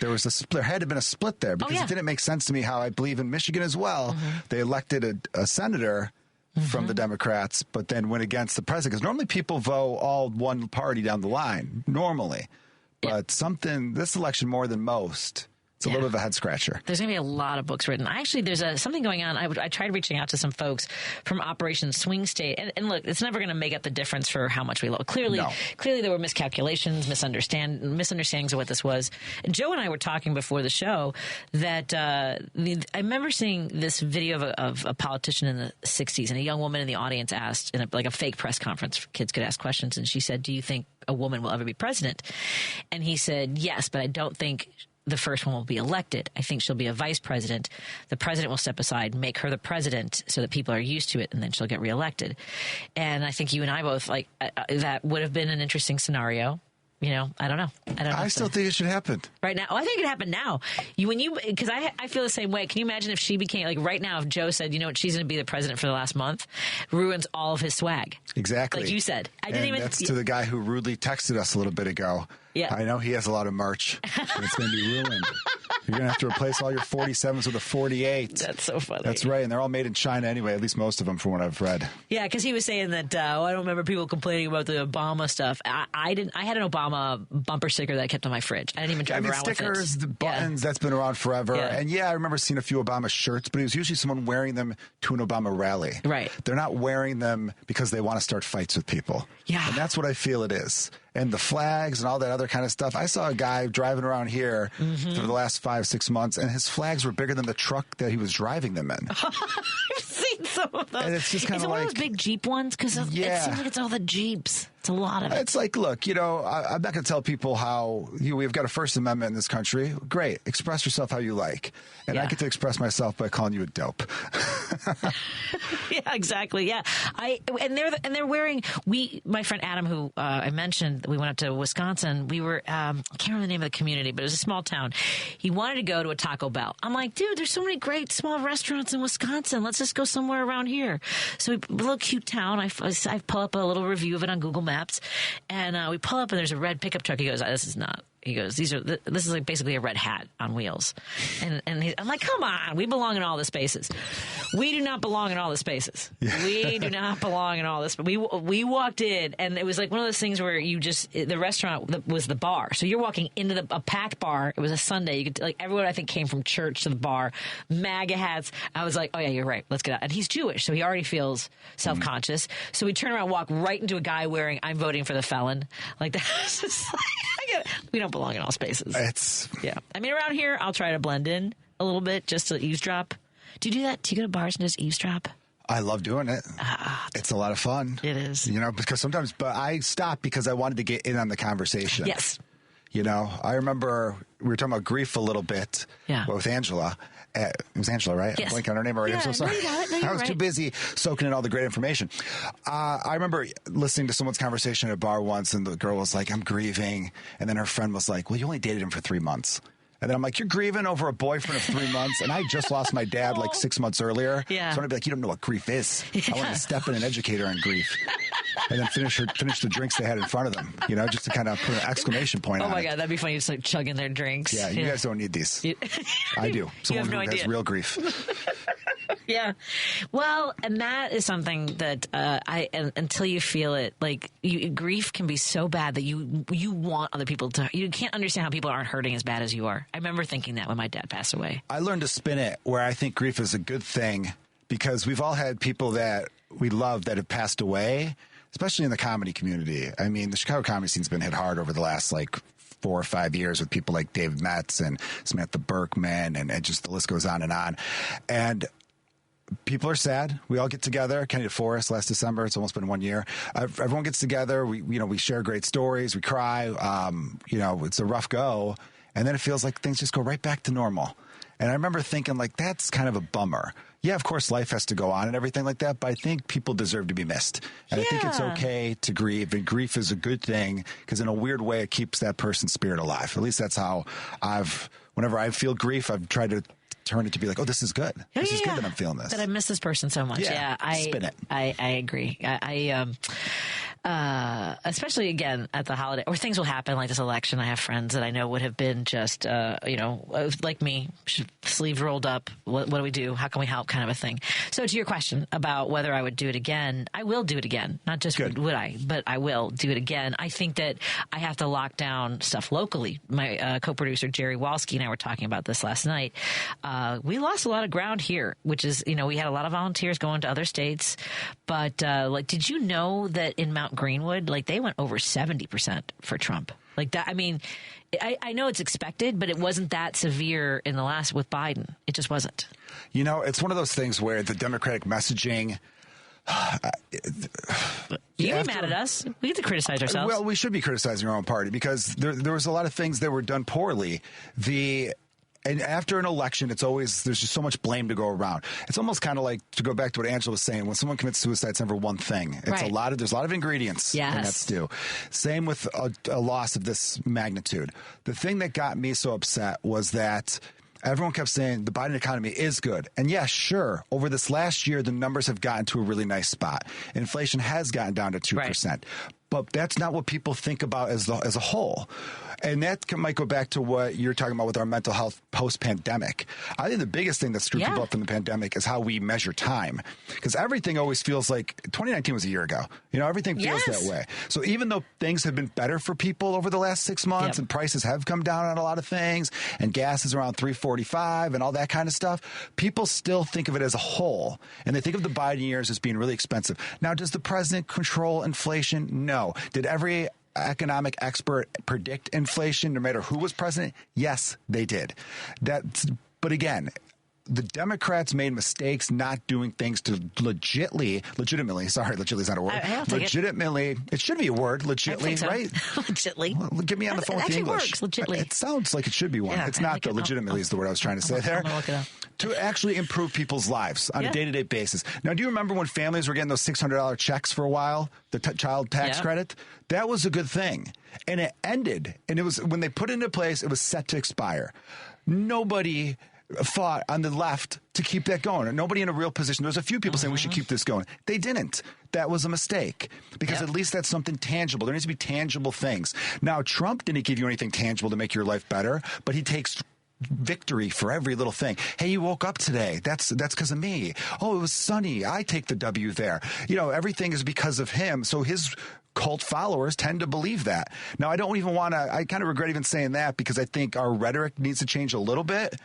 There had to have been a split there because it didn't make sense to me how I believe in Michigan as well. They elected a senator from the Democrats, but then went against the president. Because normally people vote all one party down the line, normally. But this election more than most. It's a little bit of a head scratcher. There's going to be a lot of books written. Actually, there's something going on. I tried reaching out to some folks from Operation Swing State. And look, it's never going to make up the difference for how much we lost. Clearly there were miscalculations, misunderstandings of what this was. And Joe and I were talking before the show that I remember seeing this video of a politician in the 60s, and a young woman in the audience asked, in a fake press conference, kids could ask questions, and she said, do you think a woman will ever be president? And he said, yes, but I don't think the first one will be elected. I think she'll be a vice president. The president will step aside, make her the president so that people are used to it, and then she'll get reelected. And I think you and I both that would have been an interesting scenario. I don't know. I still think it should happen right now. I think it happened now. Because I feel the same way. Can you imagine if she became like right now? If Joe said, she's going to be the president for the last month, ruins all of his swag. Exactly, like you said. That's to the guy who rudely texted us a little bit ago. Yeah, I know he has a lot of merch, and it's going to be ruined. You're going to have to replace all your 47s with a 48. That's so funny. That's right, and they're all made in China anyway. At least most of them, from what I've read. Yeah, because he was saying that I don't remember people complaining about the Obama stuff. I didn't. I had an Obama bumper sticker that I kept on my fridge. I didn't even drive around stickers, with it. The buttons, that's been around forever. Yeah. And I remember seeing a few Obama shirts, but it was usually someone wearing them to an Obama rally. Right. They're not wearing them because they want to start fights with people. Yeah. And that's what I feel it is. And the flags and all that other kind of stuff. I saw a guy driving around here for the last 5-6 months, and his flags were bigger than the truck that he was driving them in. I've seen some of those. And it's just kind of one of those big Jeep ones? Because it seems like it's all the Jeeps. It's a lot of it. It's like, look, I'm not going to tell people how we've got a First Amendment in this country. Great. Express yourself how you like. And I get to express myself by calling you a dope. Yeah, exactly. Yeah. And they're wearing, my friend Adam, who I mentioned, we went up to Wisconsin. We were, I can't remember the name of the community, but it was a small town. He wanted to go to a Taco Bell. I'm like, dude, there's so many great small restaurants in Wisconsin. Let's just go somewhere around here. So a little cute town. I pull up a little review of it on Google Maps. Maps. And we pull up and there's a red pickup truck. He goes, this is not. He goes, this is like basically a red hat on wheels. And I'm like, come on, we belong in all the spaces. We do not belong in all the spaces. Yeah. We do not belong in all this. We walked in and it was like one of those things where the restaurant was the bar. So you're walking into a packed bar. It was a Sunday. You could, like, everyone I think came from church to the bar, MAGA hats. I was like, oh yeah, you're right. Let's get out. And he's Jewish, so he already feels self-conscious. So we turn around, walk right into a guy wearing, I'm voting for the felon. Like that's just like, we don't belong in all spaces. Yeah. I mean, around here, I'll try to blend in a little bit just to eavesdrop. Do you do that? Do you go to bars and just eavesdrop? I love doing it. It's a lot of fun. It is. Because sometimes, but I stopped because I wanted to get in on the conversation. Yes. I remember we were talking about grief a little bit with Angela. It was Angela, right? Yes. I'm blanking on her name already. I'm so sorry. No, you got it. No, I was too busy soaking in all the great information. I remember listening to someone's conversation at a bar once, and the girl was like, I'm grieving. And then her friend was like, well, you only dated him for 3 months. And then I'm like, you're grieving over a boyfriend of 3 months? And I just lost my dad like 6 months earlier. Yeah. So I'm going to be like, you don't know what grief is. I want to step in and educate her on grief. And then finish the drinks they had in front of them, just to kind of put an exclamation point on it. Oh, my God. That'd be funny. Just like chugging their drinks. Yeah, you guys don't need these. I do. Someone who has real grief. Yeah. Well, and that is something that until you feel it, like grief can be so bad that you want other people to, you can't understand how people aren't hurting as bad as you are. I remember thinking that when my dad passed away. I learned to spin it where I think grief is a good thing because we've all had people that we love that have passed away, especially in the comedy community. I mean, the Chicago comedy scene's been hit hard over the last 4 or 5 years with people like David Metz and Samantha Berkman and just the list goes on. And people are sad. We all get together. Kenny DeForest last December. It's almost been 1 year. Everyone gets together. We share great stories. We cry. It's a rough go. And then it feels like things just go right back to normal. And I remember thinking that's kind of a bummer. Yeah, of course, life has to go on and everything like that, but I think people deserve to be missed. And I think it's okay to grieve, and grief is a good thing because in a weird way, it keeps that person's spirit alive. At least that's how whenever I feel grief, I've tried to turn it to be like, oh, this is good. This is good that I'm feeling this. That I miss this person so much. Yeah, spin it. I agree. Especially again at the holiday, or things will happen like this election. I have friends that I know would have been just, like me, sleeves rolled up. What do we do? How can we help? Kind of a thing. So to your question about whether I would do it again, I will do it again. Not just would I, but I will do it again. I think that I have to lock down stuff locally. My co-producer Jerry Walski and I were talking about this last night. We lost a lot of ground here, which is, we had a lot of volunteers going to other states. But did you know that in Mount Greenwood, they went over 70% for Trump? Like that. I mean, I know it's expected, but it wasn't that severe in the last with Biden. It just wasn't. It's one of those things where the Democratic messaging. You be mad at us. We get to criticize ourselves. Well, we should be criticizing our own party because there was a lot of things that were done poorly. And after an election, there's just so much blame to go around. It's almost kind of like, to go back to what Angela was saying, when someone commits suicide, it's never one thing. It's there's a lot of ingredients in that stew. Same with a loss of this magnitude. The thing that got me so upset was that everyone kept saying the Biden economy is good. And yes, sure, over this last year, the numbers have gotten to a really nice spot. Inflation has gotten down to 2%. Right. But that's not what people think about as a whole. And that might go back to what you're talking about with our mental health post-pandemic. I think the biggest thing that screwed people up from the pandemic is how we measure time. Because everything always feels like 2019 was a year ago. Everything feels that way. So even though things have been better for people over the last 6 months and prices have come down on a lot of things and gas is around $3.45 and all that kind of stuff, people still think of it as a whole. And they think of the Biden years as being really expensive. Now, does the president control inflation? No. Did every economic expert predict inflation no matter who was president? Yes, they did. But again, the Democrats made mistakes not doing things to legitimately, sorry, legitimately is not a word. Legitimately, it should be a word, legitimately, so. Right? Legitimately. Well, get me on the phone with the English. Works, legitimately. It sounds like it should be one. Yeah, it's not, though. Legitimately is the word I was trying to say there. Look it up. To actually improve people's lives on a day-to-day basis. Now, do you remember when families were getting those $600 checks for a while, the child tax credit? That was a good thing. And it ended. And it was when they put it into place, it was set to expire. Nobody fought on the left to keep that going. Nobody in a real position. There's a few people saying we should keep this going. They didn't. That was a mistake because at least that's something tangible. There needs to be tangible things. Now, Trump didn't give you anything tangible to make your life better, but he takes victory for every little thing. Hey, you woke up today. That's because of me. Oh, it was sunny. I take the W there. Everything is because of him. So his cult followers tend to believe that. Now, I don't even want to, I kind of regret even saying that because I think our rhetoric needs to change a little bit.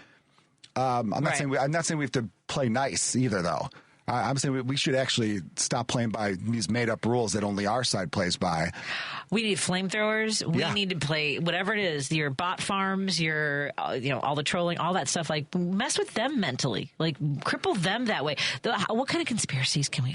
I'm not saying we have to play nice either, though. I'm saying we should actually stop playing by these made-up rules that only our side plays by. We need flamethrowers. We need to play whatever it is, your bot farms, your, all the trolling, all that stuff. Like, mess with them mentally. Like, cripple them that way. What kind of conspiracies can we,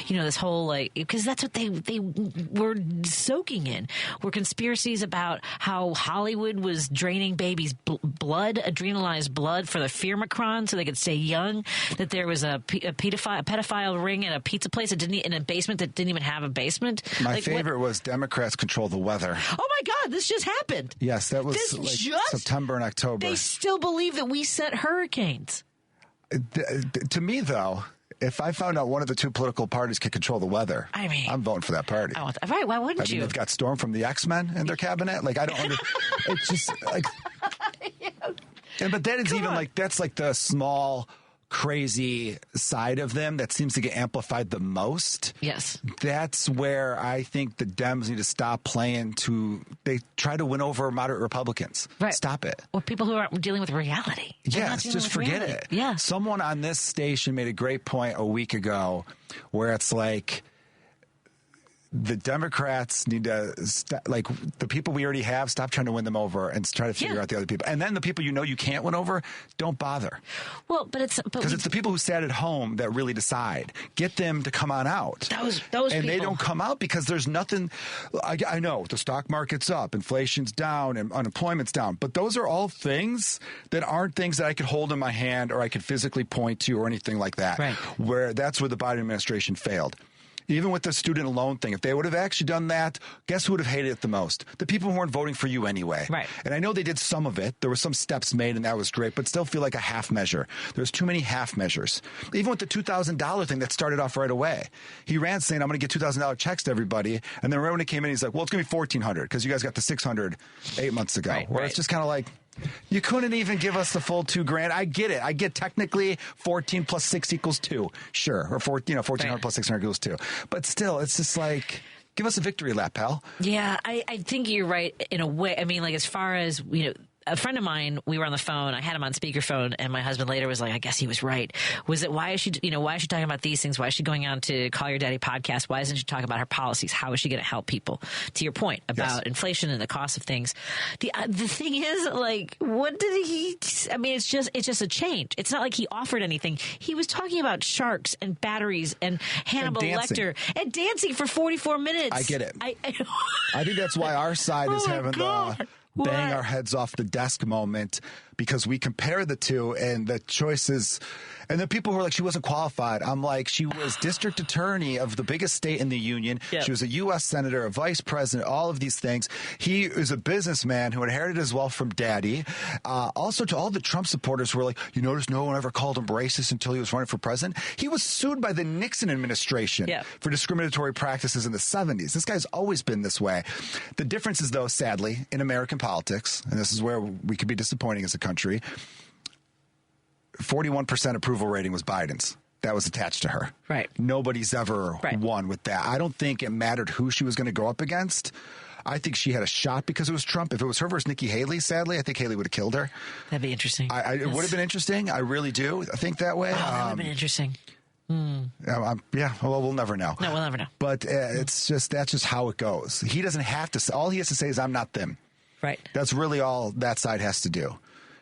this whole, because that's what they were soaking in. Were conspiracies about how Hollywood was draining babies' blood, adrenalized blood for the Firmicron so they could stay young, that there was a pedophile ring in a pizza place in a basement that didn't even have a basement. My favorite was Democrats control the weather. Oh my God, this just happened. Yes, that was September and October. They still believe that we set hurricanes. To me, though, if I found out one of the two political parties could control the weather, I'm voting for that party. Right, why wouldn't you? They've got Storm from the X-Men in their cabinet. I don't it's just but that is that's the small, crazy side of them that seems to get amplified the most. Yes. That's where I think the Dems need to stop playing they try to win over moderate Republicans. Right. Stop it. Or people who aren't dealing with reality. Yes, just forget it. Yeah. Someone on this station made a great point a week ago where it's the Democrats need to, the people we already have, stop trying to win them over and try to figure out the other people. And then the people you can't win over, don't bother. Well, because it's the people who sat at home that really decide. Get them to come on out. Those and people. They don't come out because there's nothing. I know the stock market's up, inflation's down, and unemployment's down. But those are all things that aren't things that I could hold in my hand or I could physically point to or anything like that. Right. That's where the Biden administration failed. Even with the student loan thing, if they would have actually done that, guess who would have hated it the most? The people who weren't voting for you anyway. Right. And I know they did some of it. There were some steps made, and that was great, but still feel like a half measure. There's too many half measures. Even with the $2,000 thing that started off right away. He ran saying, I'm going to get $2,000 checks to everybody. And then right when it came in, he's like, well, it's going to be $1,400 because you guys got the $600 8 months ago. Where it's just kind of like, you couldn't even give us the full $2,000. I get it. I get technically 14 plus 6 equals 2. Sure. Or 1,400 plus 600 equals 2. But still, it's just give us a victory lap, pal. Yeah, I think you're right in a way. I mean, as far as, a friend of mine, we were on the phone. I had him on speakerphone, and my husband later was like, I guess he was right. Was it, why is she talking about these things? Why is she going on to Call Your Daddy podcast? Why isn't she talking about her policies? How is she going to help people? To your point about inflation and the cost of things. The thing is, what did he, it's just a change. It's not like he offered anything. He was talking about sharks and batteries and Hannibal Lecter and dancing for 44 minutes. I get it. I think that's why our side is having the bang our heads off the desk moment, because we compare the two and the choices. And the people who are like, she wasn't qualified. I'm like, she was district attorney of the biggest state in the union. Yep. She was a U.S. senator, a vice president, all of these things. He is a businessman who inherited his wealth from daddy. Also, to all the Trump supporters who were like, you notice no one ever called him racist until he was running for president. He was sued by the Nixon administration for discriminatory practices in the 70s. This guy's always been this way. The difference is, though, sadly, in American politics, and this is where we could be disappointing as a country, 41% approval rating was Biden's. That was attached to her. Right. Nobody's ever won with that. I don't think it mattered who she was going to go up against. I think she had a shot because it was Trump. If it was her versus Nikki Haley, sadly, I think Haley would have killed her. That'd be interesting. It would have been interesting. I really do. I think that way. That would have been interesting. Well, we'll never know. No, we'll never know. But that's just how it goes. He doesn't have to. All he has to say is, I'm not them. Right. That's really all that side has to do.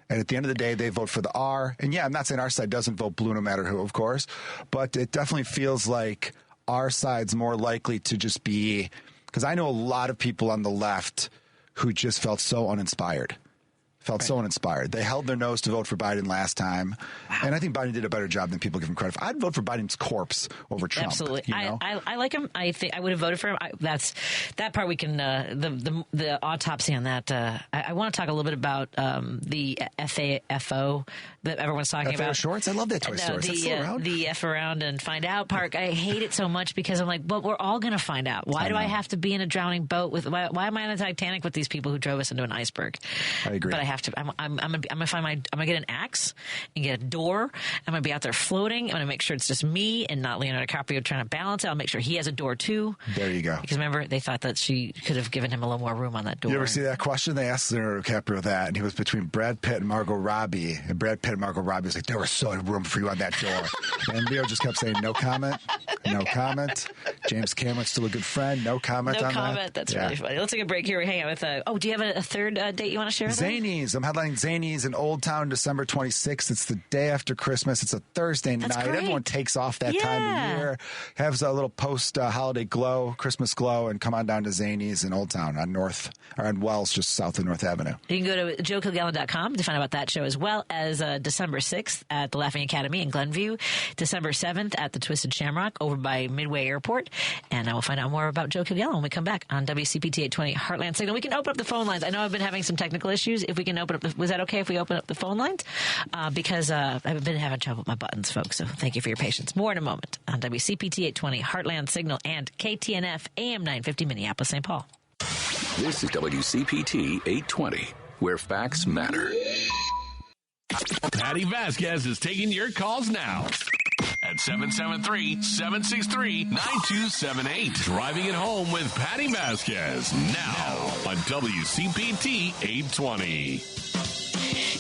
And at the end of the day, they vote for the R. And I'm not saying our side doesn't vote blue no matter who, of course. But it definitely feels like our side's more likely to just be, because I know a lot of people on the left who just felt so uninspired. Felt so uninspired. They held their nose to vote for Biden last time. Wow. And I think Biden did a better job than people give him credit for. I'd vote for Biden's corpse over Trump. Absolutely. You know? I like him. I think I would have voted for him. That part we can, the autopsy on that. I want to talk a little bit about the FAFO that everyone's talking about. Shorts? I love that Toy Story. Is that still around? The F around and find out part. I hate it so much because I'm like, but we're all going to find out. Why do I have to be in a drowning boat with, why am I on the Titanic with these people who drove us into an iceberg? I agree. But I have to, I'm gonna get an axe and get a door. I'm gonna be out there floating. I'm gonna make sure it's just me and not Leonardo DiCaprio trying to balance it. I'll make sure he has a door too. There you go. Because remember, they thought that she could have given him a little more room on that door. You ever see that question? They asked Leonardo DiCaprio that, and he was between Brad Pitt and Margot Robbie. And Brad Pitt and Margot Robbie was like, there was so much room for you on that door. And Leo just kept saying, no comment, no comment. James Cameron's still a good friend. No comment on that. No comment. That's really funny. Let's take a break here. We hang out with, do you have a third date you want to share with us? Zanies. I'm headlining Zanies in Old Town December 26th. It's the day after Christmas. It's a Thursday night. Great. Everyone takes off that time of year, has a little post-holiday glow, Christmas glow, and come on down to Zanies in Old Town on Wells, just south of North Avenue. You can go to joekilgallon.com to find out about that show, as well as December 6th at the Laughing Academy in Glenview, December 7th at the Twisted Shamrock over by Midway Airport, and I will find out more about Joe Kilgallon when we come back on WCPT 820 Heartland Signal. We can open up the phone lines. I know I've been having some technical issues. If we can open up, was that okay if we open up the phone lines? Because I've been having trouble with my buttons, folks. So thank you for your patience. More in a moment on WCPT 820 Heartland Signal and KTNF AM 950 Minneapolis, St. Paul. This is WCPT 820, where facts matter. Patti Vasquez is taking your calls now at 773-763-9278. Driving it home with Patti Vasquez now on WCPT 820.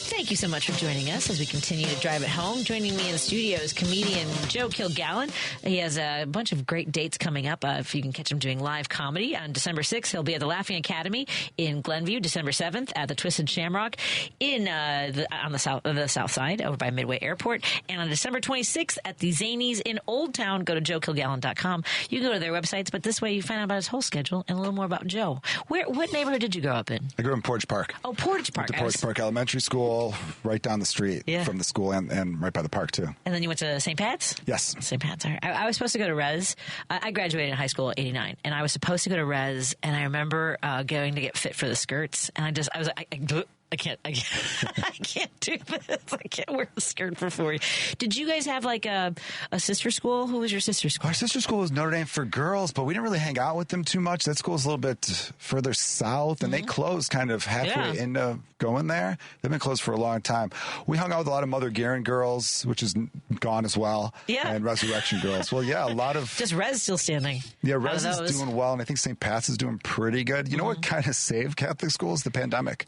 Thank you so much for joining us as we continue to drive it home. Joining me in the studio is comedian Joe Kilgallon. He has a bunch of great dates coming up. If you can catch him doing live comedy on December 6th, he'll be at the Laughing Academy in Glenview. December 7th at the Twisted Shamrock on the south side over by Midway Airport. And on December 26th at the Zanies in Old Town. Go to joekilgallon.com. You can go to their websites, but this way you find out about his whole schedule and a little more about Joe. What neighborhood did you grow up in? I grew up in Portage Park. Oh, Portage Park. Went to Portage Park Elementary School, right down the street from the school and right by the park, too. And then you went to St. Pat's? Yes. St. Pat's. I was supposed to go to Res. I graduated in high school in 89, and I was supposed to go to Res, and I remember going to get fit for the skirts, and I was like, I can't do this. I can't wear a skirt for 4 years. Did you guys have like a sister school? Who was your sister school? Our sister school was Notre Dame for girls, but we didn't really hang out with them too much. That school's a little bit further south, and they closed kind of halfway into going there. They've been closed for a long time. We hung out with a lot of Mother Guerin girls, which is gone as well, and Resurrection girls. Well, a lot of... Just Res still standing. Yeah, Res is doing well, and I think St. Pat's is doing pretty good. You know what kind of saved Catholic schools? The pandemic.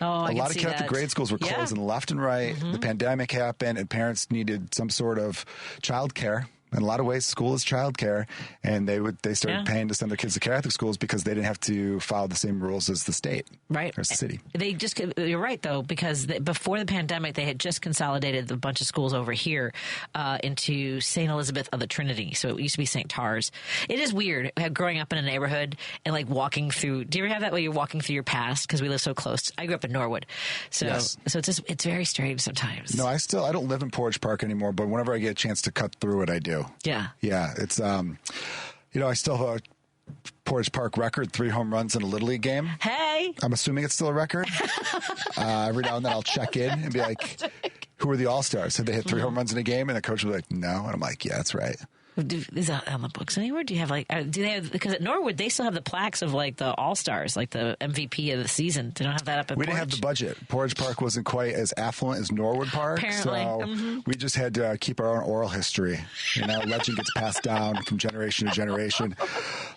Oh, a lot of Catholic grade schools were closing left and right. The pandemic happened, and parents needed some sort of child care. In a lot of ways, school is child care, and they started paying to send their kids to Catholic schools because they didn't have to follow the same rules as the state, right, or as the city. You're right though, because before the pandemic, they had just consolidated a bunch of schools over here into St. Elizabeth of the Trinity. So it used to be St. Tars. It is weird growing up in a neighborhood and like walking through. Do you ever have that where you're walking through your past because we live so close? I grew up in Norwood, so it's very strange sometimes. No, I don't live in Portage Park anymore, but whenever I get a chance to cut through it, I do. Yeah. It's, I still have a Portage Park record, 3 home runs in a Little League game. Hey. I'm assuming it's still a record. Every now and then I'll check in and be like, who are the All-Stars? Have they hit 3 home runs in a game? And the coach will be like, no. And I'm like, yeah, that's right. Is that on the books anywhere? Do you have because at Norwood they still have the plaques of like the All-Stars, like the MVP of the season. They don't have that up at We didn't have the budget. Portage Park wasn't quite as affluent as Norwood Park. Apparently. So we just had to keep our own oral history. Legend gets passed down from generation to generation.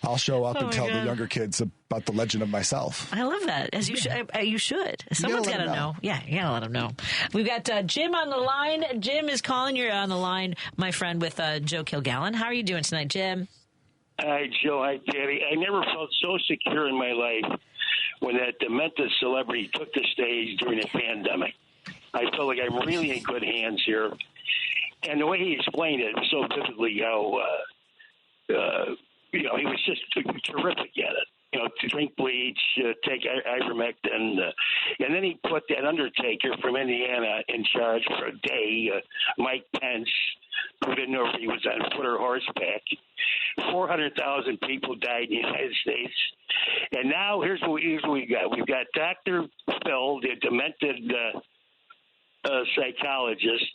I'll show up and tell the younger kids about the legend of myself. I love that. As you should. Someone's got to know. Yeah, you got to let them know. We've got Jim on the line. Jim is calling. You're on the line, my friend, with Joe Kilgallon. How are you doing tonight, Jim? Hi, Joe. Hi, Patty. I never felt so secure in my life when that demented celebrity took the stage during the pandemic. I feel like I'm really in good hands here. And the way he explained it so vividly, how he was just terrific at it. to drink bleach, take ivermectin, and then he put that undertaker from Indiana in charge for a day, Mike Pence, who didn't know if he was on foot or horseback. 400,000 people died in the United States. And now here's what we got. We've got Dr. Phil, the demented psychologist,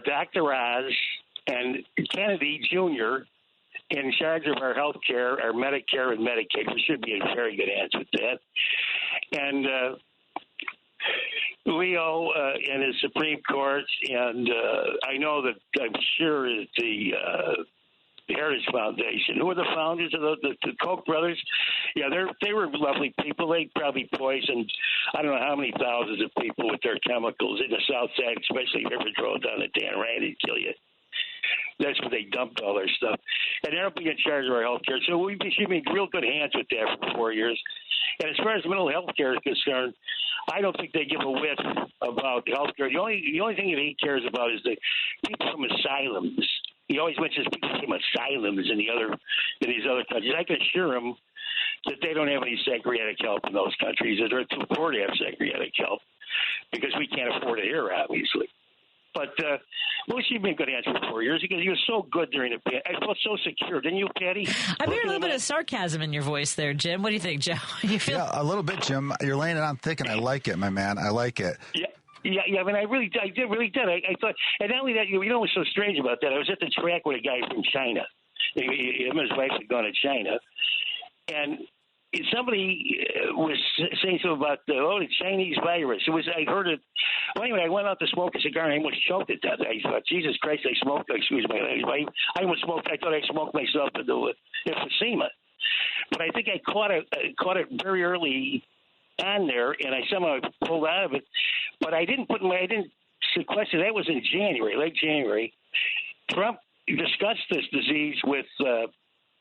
Dr. Oz, and Kennedy Jr., in charge of our health care, our Medicare and Medicaid. We should be in very good hands with that. And Leo and his Supreme Court, and I know that I'm sure the Heritage Foundation, who were the founders of the Koch brothers? Yeah, they were lovely people. They probably poisoned, I don't know how many thousands of people with their chemicals in the South Side, especially if you ever drove down the Dan Ryan, it'd kill you. That's where they dumped all their stuff. And they'll be in charge of our health care. So we should be in real good hands with that for 4 years. And as far as mental health care is concerned, I don't think they give a whiff about health care. The only thing that he cares about is the people from asylums. He always mentions people from asylums in these other countries. I can assure him that they don't have any psychiatric help in those countries, that they're too poor to have psychiatric help because we can't afford it here, obviously. But we should be in good hands for 4 years because he was so good during the pandemic. I felt so secure. Didn't you, Patty? I'm hearing a little bit of sarcasm in your voice there, Jim. What do you think, Joe? Yeah, a little bit, Jim. You're laying it on thick, and I like it, my man. I like it. Yeah. I mean, I did. I thought, and not only that, you know what's so strange about that? I was at the track with a guy from China. Him and his wife had gone to China, and somebody was saying something about the Chinese virus. I heard it. Well, anyway, I went out to smoke a cigar and I almost choked at that. I thought, Jesus Christ, I smoked. Excuse me. I almost smoked. I thought I smoked myself into emphysema. But I think I caught it very early on there, and I somehow pulled out of it. But I didn't sequester. That was in January, late January. Trump discussed this disease with the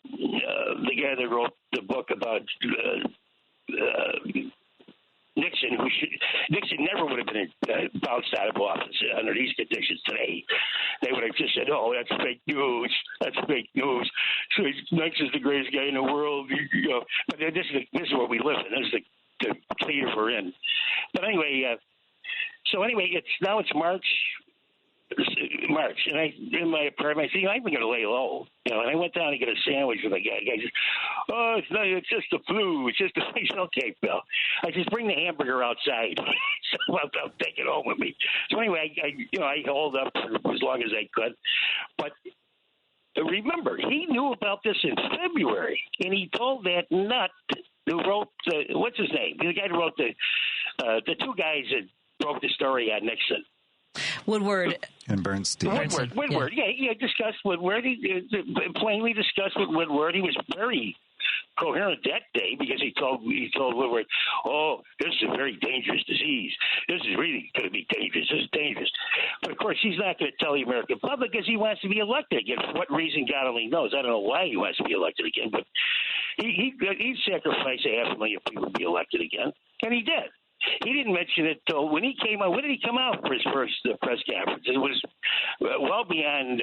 guy that wrote the book about Nixon. Nixon never would have been bounced out of office under these conditions today. They would have just said, "Oh, that's fake news. That's fake news." So Nixon's the greatest guy in the world. But this is what we live in. This is the theater we're in. But anyway, it's March, and in my apartment, I said, I'm going to lay low. And I went down to get a sandwich with a guy. The guy says, "Oh, it's just the flu. It's just the flu." I said, "Okay, Bill." I just bring the hamburger outside. So I'll take it home with me. So anyway, I held up for as long as I could. But remember, he knew about this in February, and he told that nut who wrote what's his name? The guy who wrote the two guys that broke the story on Nixon. Woodward and Bernstein. Woodward. Yeah, he discussed Woodward. He plainly discussed with Woodward. He was very coherent that day because he told Woodward, "Oh, this is a very dangerous disease. This is really going to be dangerous. This is dangerous." But of course, he's not going to tell the American public because he wants to be elected again. For what reason, God only knows. I don't know why he wants to be elected again, but he'd sacrifice 500,000 people to be elected again, and he did. He didn't mention it till when he came out. When did he come out for his first press conference? It was well beyond.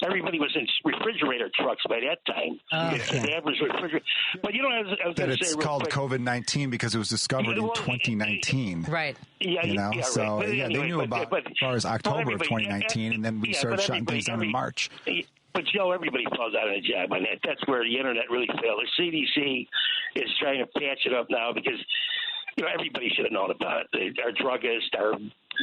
Everybody was in refrigerator trucks by that time. The average refrigerator. But I was going to say, it's called COVID-19 because it was discovered in 2019. Right. Yeah. So right. Anyway, they knew about as far as October of 2019, and then we started shutting things down in March. But, Joe, everybody falls out of a job on that. That's where the Internet really failed. The CDC is trying to patch it up now because everybody should have known about it. Our druggists, our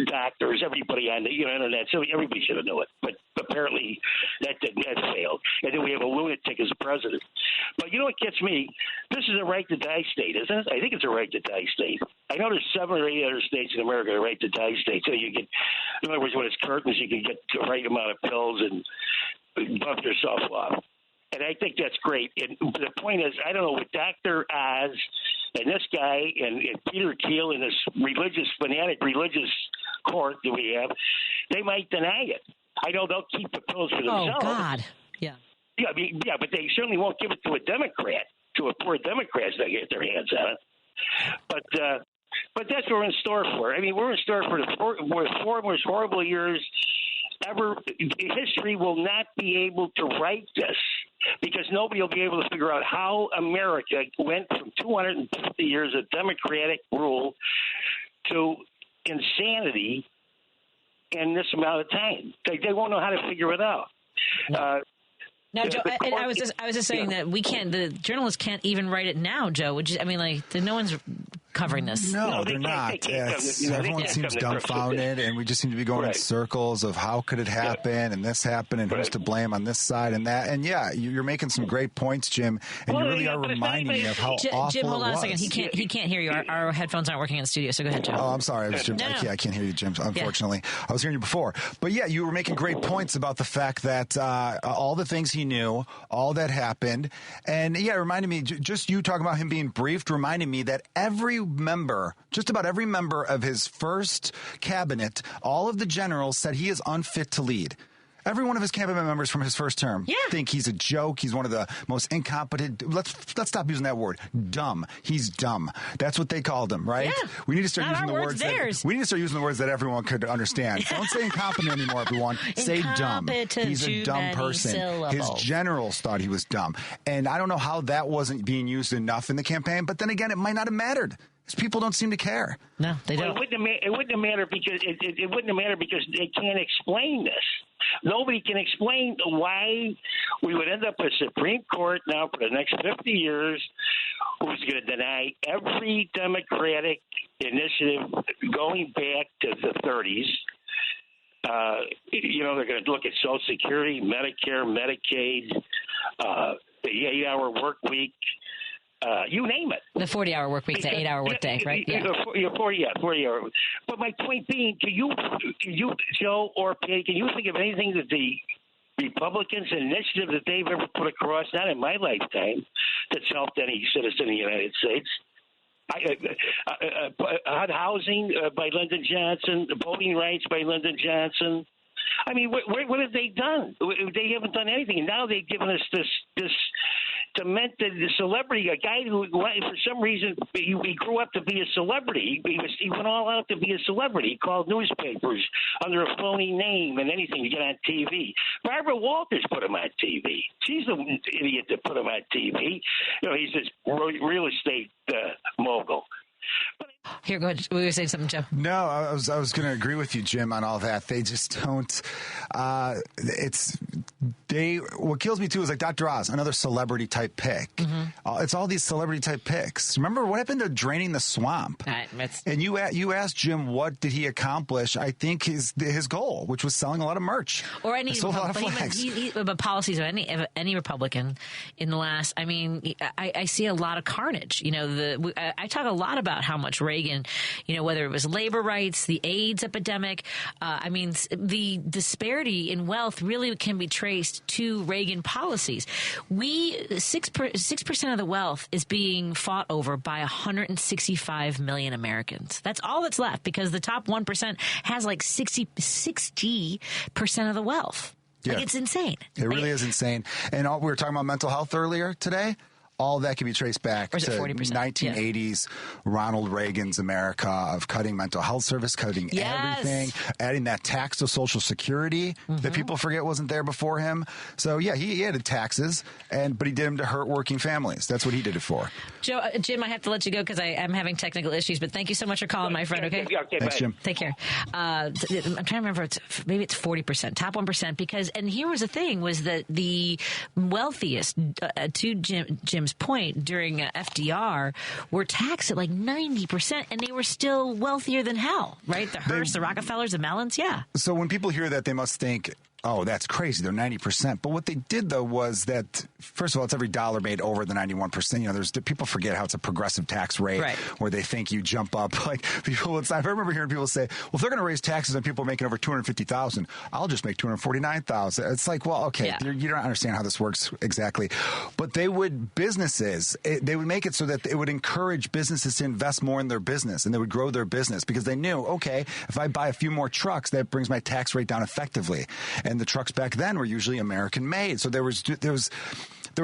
doctors, everybody on the Internet. So everybody should have known it. But apparently that failed. And then we have a lunatic as president. But you know what gets me? This is a right to die state, isn't it? I think it's a right to die state. I know there's 7 or 8 other states in America that are right to die states. So you get, in other words, when it's curtains, you can get the right amount of pills and bump yourself off. And I think that's great. And the point is, I don't know, with Dr. Oz and this guy and Peter Thiel and this fanatic religious court that we have, they might deny it. I know they'll keep the pills for themselves. Oh, God. Yeah. Yeah, but they certainly won't give it to a Democrat, to a poor Democrat that get their hands on it. But that's what we're in store for. I mean, we're in store for the 4 most horrible years ever. History will not be able to write this because nobody will be able to figure out how America went from 250 years of democratic rule to insanity in this amount of time. They won't know how to figure it out. No, Joe, and I was just saying that we can't. The journalists can't even write it now, Joe. No one's covering this. No, they're not. Everyone seems dumbfounded, and we just seem to be going in circles of how could it happen, and this happened, and who's to blame on this side and that. And yeah, you're making some great points, Jim, and you really are reminding me of how awful Jim, hold on it was. a second. He can't hear you. Our headphones aren't working in the studio, so go ahead, Joe. Oh, I'm sorry. It was Jim. I can't hear you, Jim, unfortunately. Yeah. I was hearing you before. But yeah, you were making great points about the fact that all the things he knew, all that happened. And yeah, it reminded me, just you talking about him being briefed, reminded me that just about every member of his first cabinet, all of the generals said he is unfit to lead. Every one of his cabinet members from his first term think he's a joke. He's one of the most incompetent. Let's stop using that word. Dumb. He's dumb. That's what they called him, right? Yeah. We need to start using the words. We need to start using the words that everyone could understand. Don't say incompetent anymore, everyone. Say dumb. He's a dumb person. Syllables. His generals thought he was dumb, and I don't know how that wasn't being used enough in the campaign. But then again, it might not have mattered. People don't seem to care. No, they don't. Well, it wouldn't have mattered because it wouldn't have mattered because they can't explain this. Nobody can explain why we would end up a Supreme Court now for the next 50 years who's going to deny every Democratic initiative going back to the 30s. They're going to look at Social Security, Medicare, Medicaid, the 8-hour work week. You name it. The 40-hour work week, the 8-hour work day, right? Yeah. 40 hour. But my point being, can you, Joe or Patty, can you think of anything that the Republicans' initiative that they've ever put across, not in my lifetime, that's helped any citizen of the United States? Housing by Lyndon Johnson, voting rights by Lyndon Johnson. I mean, what have they done? They haven't done anything. And now they've given us this demented celebrity, a guy who, for some reason, he grew up to be a celebrity. He went all out to be a celebrity. He called newspapers under a phony name and anything to get on TV. Barbara Walters put him on TV. She's the idiot that put him on TV. He's this real estate mogul. Here, go ahead. We were saying something, Joe. No, I was going to agree with you, Jim, on all that. They just don't. What kills me too is like Dr. Oz, another celebrity type pick. Mm-hmm. It's all these celebrity type picks. Remember what happened to Draining the Swamp? And you asked Jim, what did he accomplish? I think his goal, which was selling a lot of merch. Or any sold a lot of flags. But policies of any Republican in the last. I mean, I see a lot of carnage. I talk a lot about how much Reagan, whether it was labor rights, the AIDS epidemic. The disparity in wealth really can be traced to Reagan policies. 6% of the wealth is being fought over by 165 million Americans. That's all that's left because the top 1% has like 60% of the wealth. Yeah. It's insane. It really is insane. And we were talking about mental health earlier today. All that can be traced back to 1980s Ronald Reagan's America of cutting mental health service, cutting everything, adding that tax to Social Security that people forget wasn't there before him. So, yeah, he added taxes, but he did them to hurt working families. That's what he did it for. Jim, I have to let you go because I'm having technical issues, but thank you so much for calling, my friend, okay? Thanks, Jim. Take care. I'm trying to remember, maybe it's 40%, top 1%, because, and here was the thing, was that the wealthiest, to Jim's point, during FDR, were taxed at like 90%, and they were still wealthier than hell, right? The Hearst, the Rockefellers, the Mellons, So when people hear that, they must think, oh, that's crazy. They're 90%. But what they did, though, was that, first of all, it's every dollar made over the 91%. People forget how it's a progressive tax rate where they think you jump up. Like people, I remember hearing people say, well, if they're going to raise taxes on people making over $250,000, I'll just make $249,000. It's like, well, okay, you don't understand how this works exactly. But they would make it so that it would encourage businesses to invest more in their business, and they would grow their business because they knew, okay, if I buy a few more trucks, that brings my tax rate down effectively. And the trucks back then were usually American made. So there was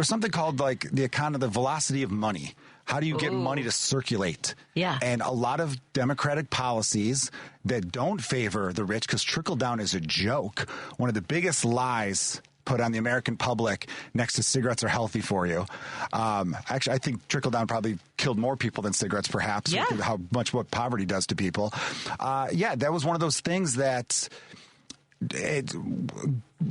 something called like the velocity of money. How do you get money to circulate? Yeah. And a lot of Democratic policies that don't favor the rich, because trickle down is a joke. One of the biggest lies put on the American public next to cigarettes are healthy for you. Actually, I think trickle down probably killed more people than cigarettes, perhaps. Yeah. How much what poverty does to people. That was one of those things that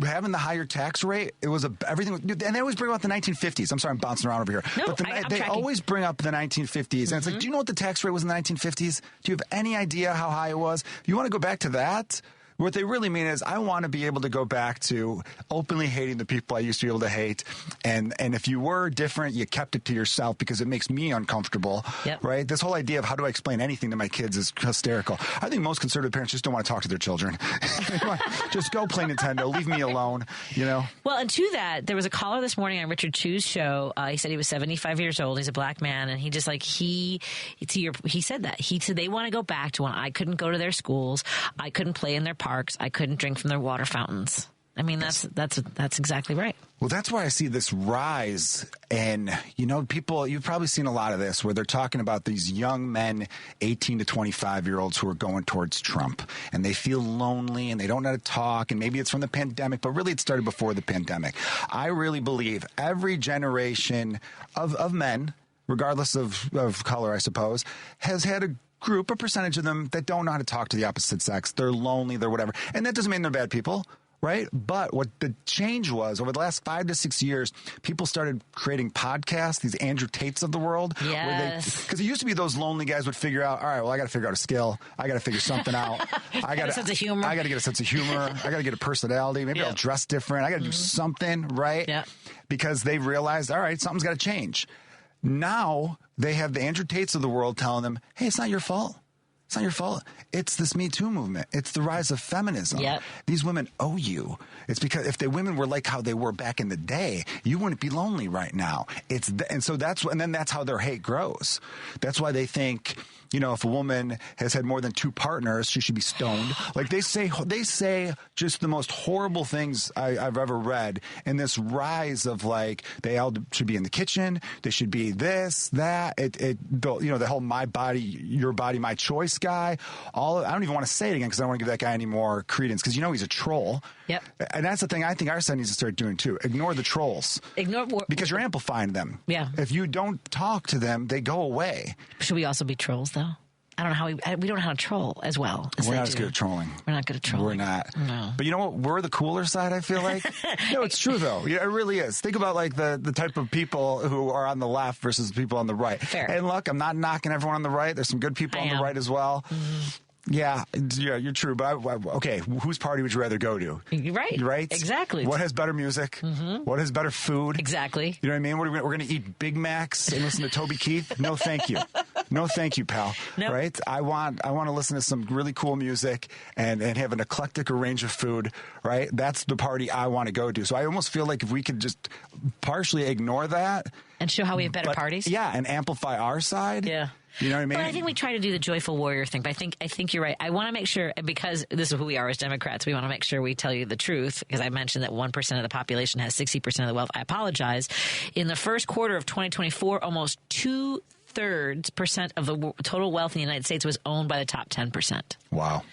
having the higher tax rate, it was everything. And they always bring up the 1950s. I'm sorry, I'm bouncing around over here. No, but they always bring up the 1950s. And it's like, do you know what the tax rate was in the 1950s? Do you have any idea how high it was? If you want to go back to that, what they really mean is I want to be able to go back to openly hating the people I used to be able to hate. And if you were different, you kept it to yourself because it makes me uncomfortable. Yep. Right? This whole idea of how do I explain anything to my kids is hysterical. I think most conservative parents just don't want to talk to their children. Just go play Nintendo. Leave me alone. Well, and to that, there was a caller this morning on Richard Chu's show. He said he was 75 years old. He's a black man. And he just he said that. He said they want to go back to when I couldn't go to their schools. I couldn't play in their parks. I couldn't drink from their water fountains. I mean, that's exactly right. Well, that's why I see this rise. And, people, you've probably seen a lot of this where they're talking about these young men, 18 to 25-year-olds who are going towards Trump. And they feel lonely and they don't know how to talk. And maybe it's from the pandemic, but really it started before the pandemic. I really believe every generation of men, regardless of color, I suppose, has had a percentage of them that don't know how to talk to the opposite sex. They're lonely, they're whatever. And that doesn't mean they're bad people, right? But what the change was over the last 5 to 6 years, people started creating podcasts, these Andrew Tates of the world. Yes. Because it used to be those lonely guys would figure out, all right, well, I got to figure out a skill. I got to figure something out. I got a sense of humor. I got to get a sense of humor. I got to get a personality. Maybe I'll dress different. I got to do something, right? Yeah. Because they've realized, all right, something's got to change. Now they have the Andrew Tates of the world telling them, hey, it's not your fault. It's not your fault. It's this Me Too movement. It's the rise of feminism. Yep. These women owe you. It's because if the women were like how they were back in the day, you wouldn't be lonely right now. And then that's how their hate grows. That's why they think, if a woman has had more than 2 partners, she should be stoned. Like they say just the most horrible things I've ever read. And this rise of they all should be in the kitchen. They should be this, that. The whole my body, your body, my choice guy. I don't even want to say it again because I don't want to give that guy any more credence because he's a troll. Yep. And that's the thing I think our side needs to start doing too. Ignore the trolls. Because you're amplifying them. Yeah. If you don't talk to them, they go away. Should we also be trolls though? I don't know how we don't know how to troll as well. We're not as good at trolling. We're not good at trolling. We're not. No. But you know what? We're the cooler side, I feel like. No, it's true, though. Yeah, it really is. Think about the type of people who are on the left versus the people on the right. Fair. And look, I'm not knocking everyone on the right. There's some good people on the right as well. Mm-hmm. Yeah, you're true. But okay, whose party would you rather go to? Right. Right? Exactly. What has better music? Mm-hmm. What has better food? Exactly. You know what I mean? We're going to eat Big Macs and listen to Toby Keith? No, thank you. No, thank you, pal. Nope. Right? I want to listen to some really cool music and have an eclectic range of food. Right? That's the party I want to go to. So I almost feel like if we could just partially ignore that and show how we have better parties. Yeah, and amplify our side. Yeah. You know what I mean? But I think we try to do the joyful warrior thing. But I think you're right. I want to make sure, because this is who we are as Democrats, we want to make sure we tell you the truth. Because I mentioned that 1% of the population has 60% of the wealth. I apologize. In the first quarter of 2024, almost 2/3% of the total wealth in the United States was owned by the top 10%. Wow.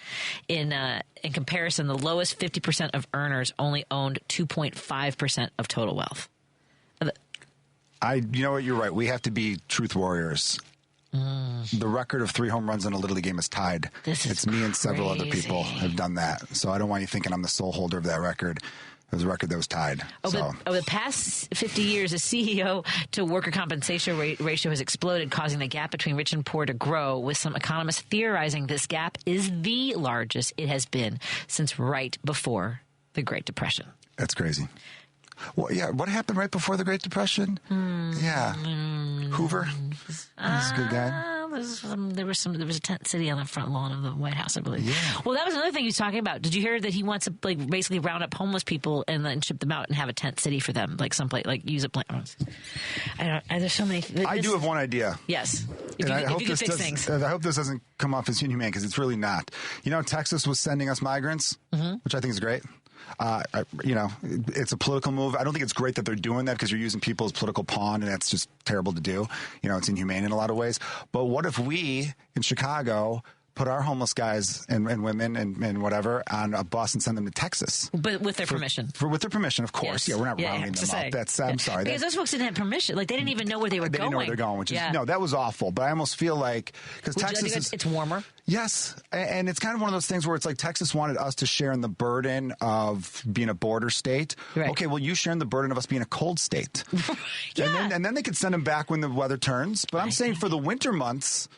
In comparison, the lowest 50% of earners only owned 2.5% of total wealth. You know what? You're right. We have to be truth warriors. The record of 3 home runs in a Little League game is tied. It's me and several other people have done that. So I don't want you thinking I'm the sole holder of that record. It was a record that was tied. Over the past 50 years, the CEO to worker compensation ratio has exploded, causing the gap between rich and poor to grow, with some economists theorizing this gap is the largest it has been since right before the Great Depression. That's crazy. Well, yeah. What happened right before the Great Depression? Yeah. Hoover. He's a good guy. There was a tent city on the front lawn of the White House, I believe. Yeah. Well, that was another thing he was talking about. Did you hear that he wants to basically round up homeless people and then ship them out and have a tent city for them, someplace, use a plan? There's so many. I do have one idea. Yes. If you could fix things. I hope this doesn't come off as inhumane because it's really not. Texas was sending us migrants, which I think is great. It's a political move. I don't think it's great that they're doing that because you're using people as political pawn, and that's just terrible to do. It's inhumane in a lot of ways. But what if we in Chicago put our homeless guys and women and whatever on a bus and send them to Texas. But with their permission. With their permission, of course. Yes. Yeah, we're not rounding them up. I'm sorry. Because those folks didn't have permission. Like, they didn't even know where they were going. They didn't know where they're going, which is, no, that was awful. But I almost feel like, because Texas it's warmer. Yes. And it's kind of one of those things where it's like Texas wanted us to share in the burden of being a border state. Right. Okay, well, you share in the burden of us being a cold state. And then they could send them back when the weather turns. But I'm saying for the winter months,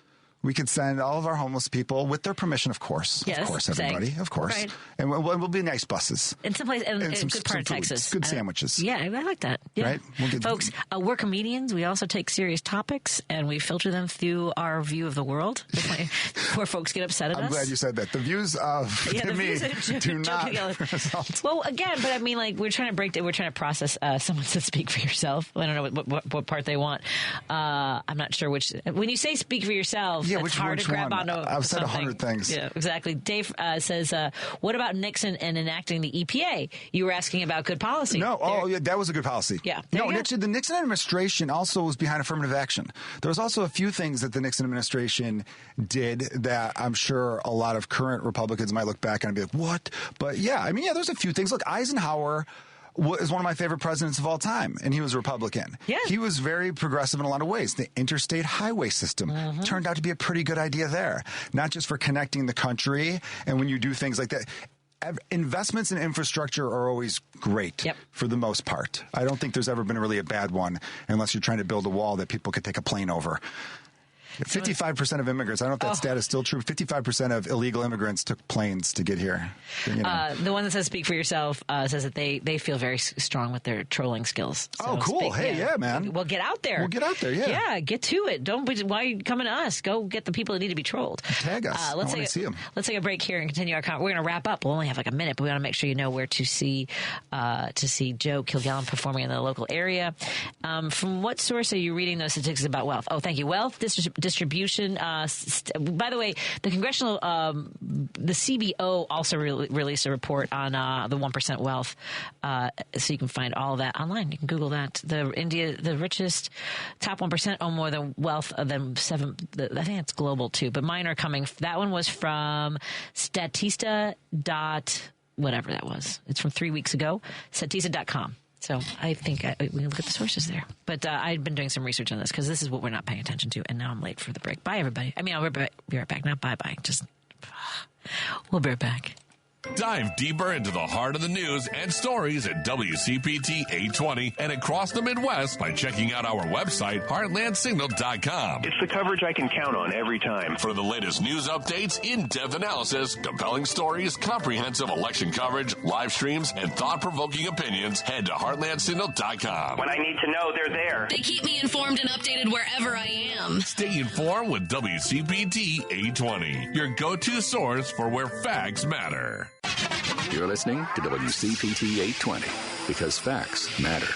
we could send all of our homeless people with their permission, of course. Yes, of course, everybody. Of course. Right. And we'll be nice buses. In some place, and some, good part of Texas. Good sandwiches. Yeah, I like that. Yeah. Right? Folks, we're comedians. We also take serious topics, and we filter them through our view of the world, where folks get upset at us. I'm glad you said that. The views of me do not result. Well, again, but I mean, like, we're trying to process someone said speak for yourself. I don't know what part they want. I'm not sure which. When you say speak for yourself, it's hard to grab onto. I've said 100 things. Yeah, exactly. Dave says, what about Nixon and enacting the EPA? You were asking about good policy. No, that was a good policy. Yeah. No, the Nixon administration also was behind affirmative action. There was also a few things that the Nixon administration did that I'm sure a lot of current Republicans might look back and be like, what? But there's a few things. Look, Eisenhower is one of my favorite presidents of all time, and he was a Republican. Yeah. He was very progressive in a lot of ways. The interstate highway system turned out to be a pretty good idea there, not just for connecting the country. And when you do things like that, investments in infrastructure are always great for the most part. I don't think there's ever been really a bad one unless you're trying to build a wall that people could take a plane over. 55% of immigrants, I don't know if that stat is still true, 55% of illegal immigrants took planes to get here. The one that says speak for yourself says that they feel very strong with their trolling skills. So cool. Man. Well, get out there. Yeah, get to it. Why are you coming to us? Go get the people that need to be trolled. Tag us. I want to see them. Let's take a break here and continue our conversation. We're going to wrap up. We'll only have like a minute, but we want to make sure you know where to see Joe Kilgallon performing in the local area. From what source are you reading those statistics about wealth? Oh, thank you. Wealth distribution. By the way, the congressional, the CBO also released a report on the 1% wealth, so you can find all of that online. You can Google that. The richest top 1% own more than wealth than 7. I think it's global too, but mine are coming. That one was from Statista. Whatever that was. It's from 3 weeks ago. Statista.com. So I think we can look at the sources there. But I've been doing some research on this because this is what we're not paying attention to. And now I'm late for the break. Bye, everybody. I mean, I'll be right back. Not bye-bye. We'll be right back. Dive deeper into the heart of the news and stories at WCPT 820 and across the Midwest by checking out our website, heartlandsignal.com. It's the coverage I can count on every time. For the latest news updates, in-depth analysis, compelling stories, comprehensive election coverage, live streams, and thought-provoking opinions, head to heartlandsignal.com. When I need to know, they're there. They keep me informed and updated wherever I am. Stay informed with WCPT 820, your go-to source for where facts matter. You're listening to WCPT 820 because facts matter.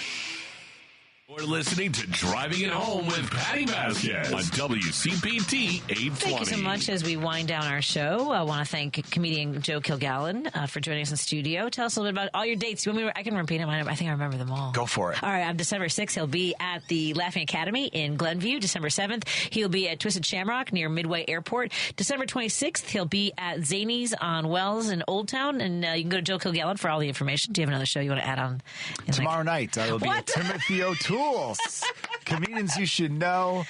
We're listening to Driving It Home with Patti Vasquez on WCPT 820. Thank you so much. As we wind down our show, I want to thank comedian Joe Kilgallon for joining us in studio. Tell us a little bit about all your dates. I can repeat them. I think I remember them all. Go for it. All right. On December 6th, he'll be at the Laughing Academy in Glenview. December 7th, he'll be at Twisted Shamrock near Midway Airport. December 26th, he'll be at Zany's on Wells in Old Town. And you can go to Joe Kilgallon for all the information. Do you have another show you want to add on? Tomorrow night, I will be at Timothy O'Toole. Comedians you should know.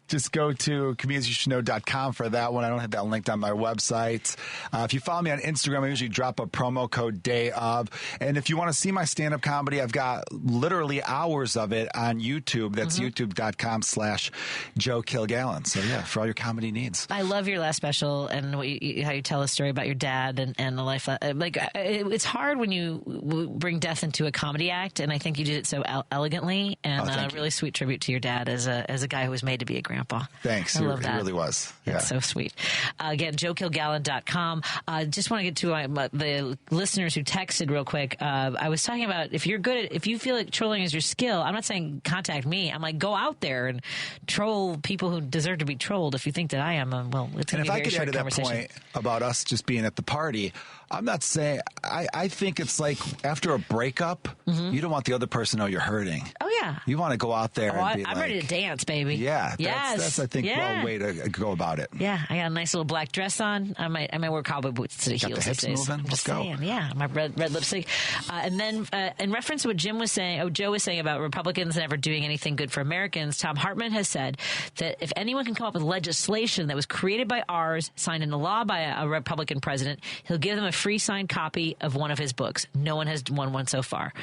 Just go to comediansyoushouldknow.com for that one. I don't have that linked on my website. If you follow me on Instagram, I usually drop a promo code day of. And if you want to see my stand-up comedy, I've got literally hours of it on YouTube. That's youtube.com/Joe Kilgallon. So yeah, for all your comedy needs. I love your last special and how you tell a story about your dad and the life. It's hard when you bring death into a comedy act, and I think you did it so elegantly. And a really sweet tribute to your dad as a guy who was made to be a grandpa. Thanks. I love that. He really was. Yeah. It's so sweet. Again, JoeKilgallon.com. Just want to get to the listeners who texted real quick. I was talking about if you feel like trolling is your skill, I'm not saying contact me. I'm like, go out there and troll people who deserve to be trolled. If you think that I am, it's going to be a very short conversation. And if I could add to that point about us just being at the party, I'm not saying, I think it's like after a breakup, you don't want the other person to know you're hurting. Oh, yeah. You want to go out there and be I'm ready to dance, baby. Yeah. That's I think, a way to go about it. Yeah. I got a nice little black dress on. I might wear cowboy boots to the heels. Got the hips moving. Let's go. Yeah. My red lipstick. And then in reference to what Joe was saying about Republicans never doing anything good for Americans, Tom Hartman has said that if anyone can come up with legislation that was created by ours, signed into law by a Republican president, he'll give them a free signed copy of one of his books. No one has won one so far.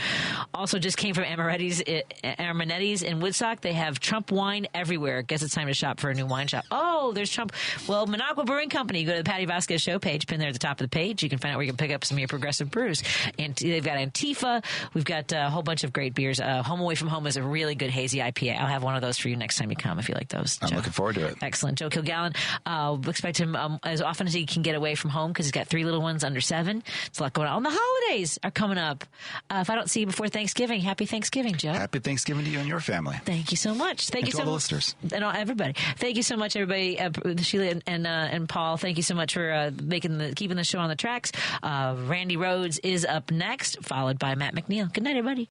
Also just came from Armanetti's in Woodstock. They have Trump wine everywhere. Guess it's time to shop for a new wine shop. Oh, there's Trump. Well, Minocqua Brewing Company. You go to the Patti Vasquez show page, pin there at the top of the page. You can find out where you can pick up some of your progressive brews. And they've got Antifa. We've got a whole bunch of great beers. Home Away from Home is a really good hazy IPA. I'll have one of those for you next time you come if you like those. I'm looking forward to it. Excellent. Joe Kilgallon. Expect him as often as he can get away from home because he's got 3 little ones under 7. It's a lot going on. The holidays are coming up. If I don't see you before Thanksgiving, happy Thanksgiving, Joe. Happy Thanksgiving to you and your family. Thank you so much. Thank you so much. To all the listeners. And everybody. Thank you so much, everybody. Sheila and Paul, thank you so much for keeping the show on the tracks. Randy Rhodes is up next, followed by Matt McNeil. Good night, everybody.